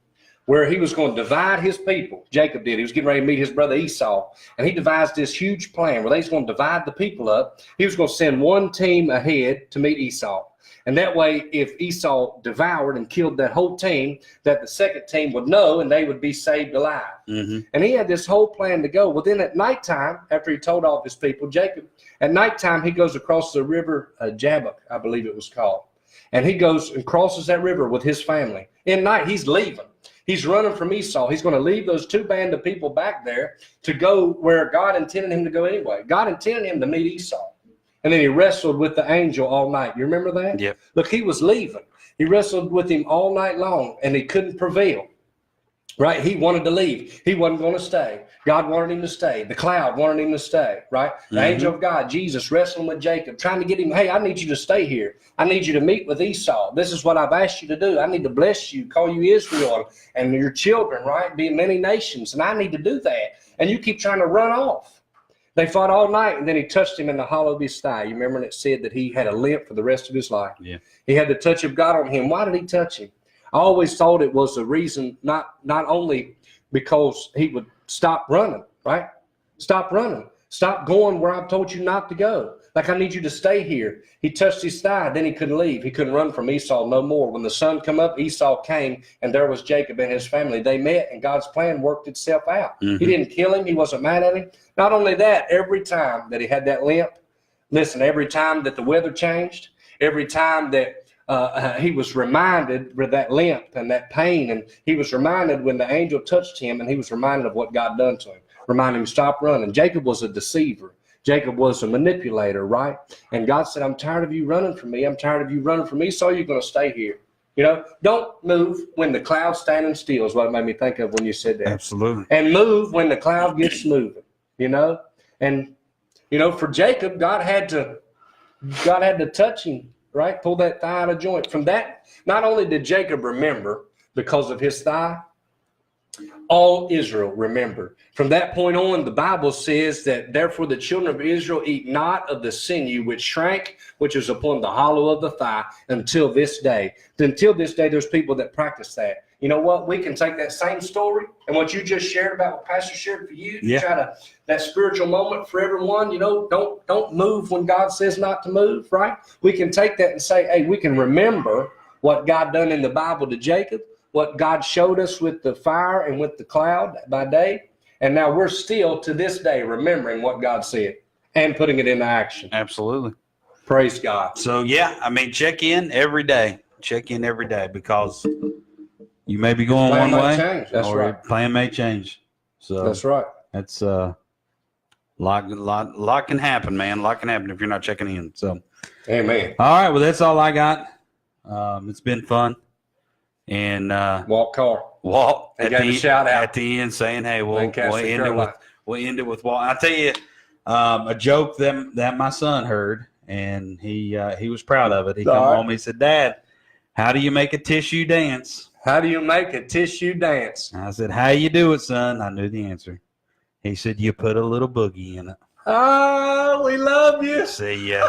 Speaker 1: where he was going to divide his people. Jacob did. He was getting ready to meet his brother Esau, and he devised this huge plan where they was going to divide the people up. He was going to send one team ahead to meet Esau. And that way, if Esau devoured and killed that whole team, that the second team would know and they would be saved alive.
Speaker 2: Mm-hmm.
Speaker 1: And he had this whole plan to go. Well, then at nighttime, after he told all of his people, Jacob, at nighttime, he goes across the river Jabbok, I believe it was called. And he goes and crosses that river with his family. In night, he's leaving. He's running from Esau. He's going to leave those 2 band of people back there to go where God intended him to go anyway. God intended him to meet Esau. And then he wrestled with the angel all night. You remember that?
Speaker 2: Yep.
Speaker 1: Look, he was leaving. He wrestled with him all night long, and he couldn't prevail. Right? He wanted to leave. He wasn't going to stay. God wanted him to stay. The cloud wanted him to stay. Right? The angel of God, Jesus, wrestling with Jacob, trying to get him, hey, I need you to stay here. I need you to meet with Esau. This is what I've asked you to do. I need to bless you, call you Israel, and your children, right? Be many nations, and I need to do that. And you keep trying to run off. They fought all night, and then he touched him in the hollow of his thigh. You remember when it said that he had a limp for the rest of his life?
Speaker 2: Yeah.
Speaker 1: He had the touch of God on him. Why did he touch him? I always thought it was a reason, not only because he would stop running, right? Stop running. Stop going where I've told you not to go. Like, I need you to stay here. He touched his thigh, then he couldn't leave. He couldn't run from Esau no more. When the sun come up, Esau came, and there was Jacob and his family. They met, and God's plan worked itself out.
Speaker 2: Mm-hmm.
Speaker 1: He didn't kill him. He wasn't mad at him. Not only that, every time that he had that limp, listen, every time that the weather changed, every time that he was reminded with that limp and that pain, and he was reminded when the angel touched him, and he was reminded of what God done to him. Remind him, stop running. Jacob was a deceiver. Jacob was a manipulator, right? And God said, I'm tired of you running from me. I'm tired of you running from me. So you're going to stay here. You know, don't move when the cloud's standing still is what it made me think of when you said that.
Speaker 2: Absolutely.
Speaker 1: And move when the cloud gets moving, you know? And, you know, for Jacob, God had to touch him, right? Pull that thigh out of joint. From that, not only did Jacob remember because of his thigh, all Israel remembered. From that point on, the Bible says that therefore the children of Israel eat not of the sinew which shrank, which is upon the hollow of the thigh, until this day. Until this day, there's people that practice that. You know what? We can take that same story and what you just shared about what Pastor shared for you, try to that spiritual moment for everyone. You know, don't move when God says not to move, right? We can take that and say, hey, we can remember what God done in the Bible to Jacob, what God showed us with the fire and with the cloud by day. And now we're still to this day remembering what God said and putting it into action.
Speaker 2: Absolutely.
Speaker 1: Praise God.
Speaker 2: So, yeah, I mean, check in every day. Check in every day because you may be going one way
Speaker 1: That's
Speaker 2: or
Speaker 1: right.
Speaker 2: your plan may change. So
Speaker 1: That's right.
Speaker 2: That's lot can happen, man. A lot can happen if you're not checking in. So,
Speaker 1: Amen.
Speaker 2: all right. Well, that's all I got. It's been fun. And
Speaker 1: Walt Carr.
Speaker 2: Walt
Speaker 1: He gave a shout out
Speaker 2: at the end saying, "Hey, we'll
Speaker 1: Lancaster,
Speaker 2: end it with Walt." I'll tell you a joke that my son heard, and he was proud of it. He came home, he said, "Dad, how do you make a tissue dance?"
Speaker 1: How do you make a tissue dance?
Speaker 2: I said, "How you do it, son?" I knew the answer. He said, "You put a little boogie in it."
Speaker 1: Oh, we love you.
Speaker 2: See ya.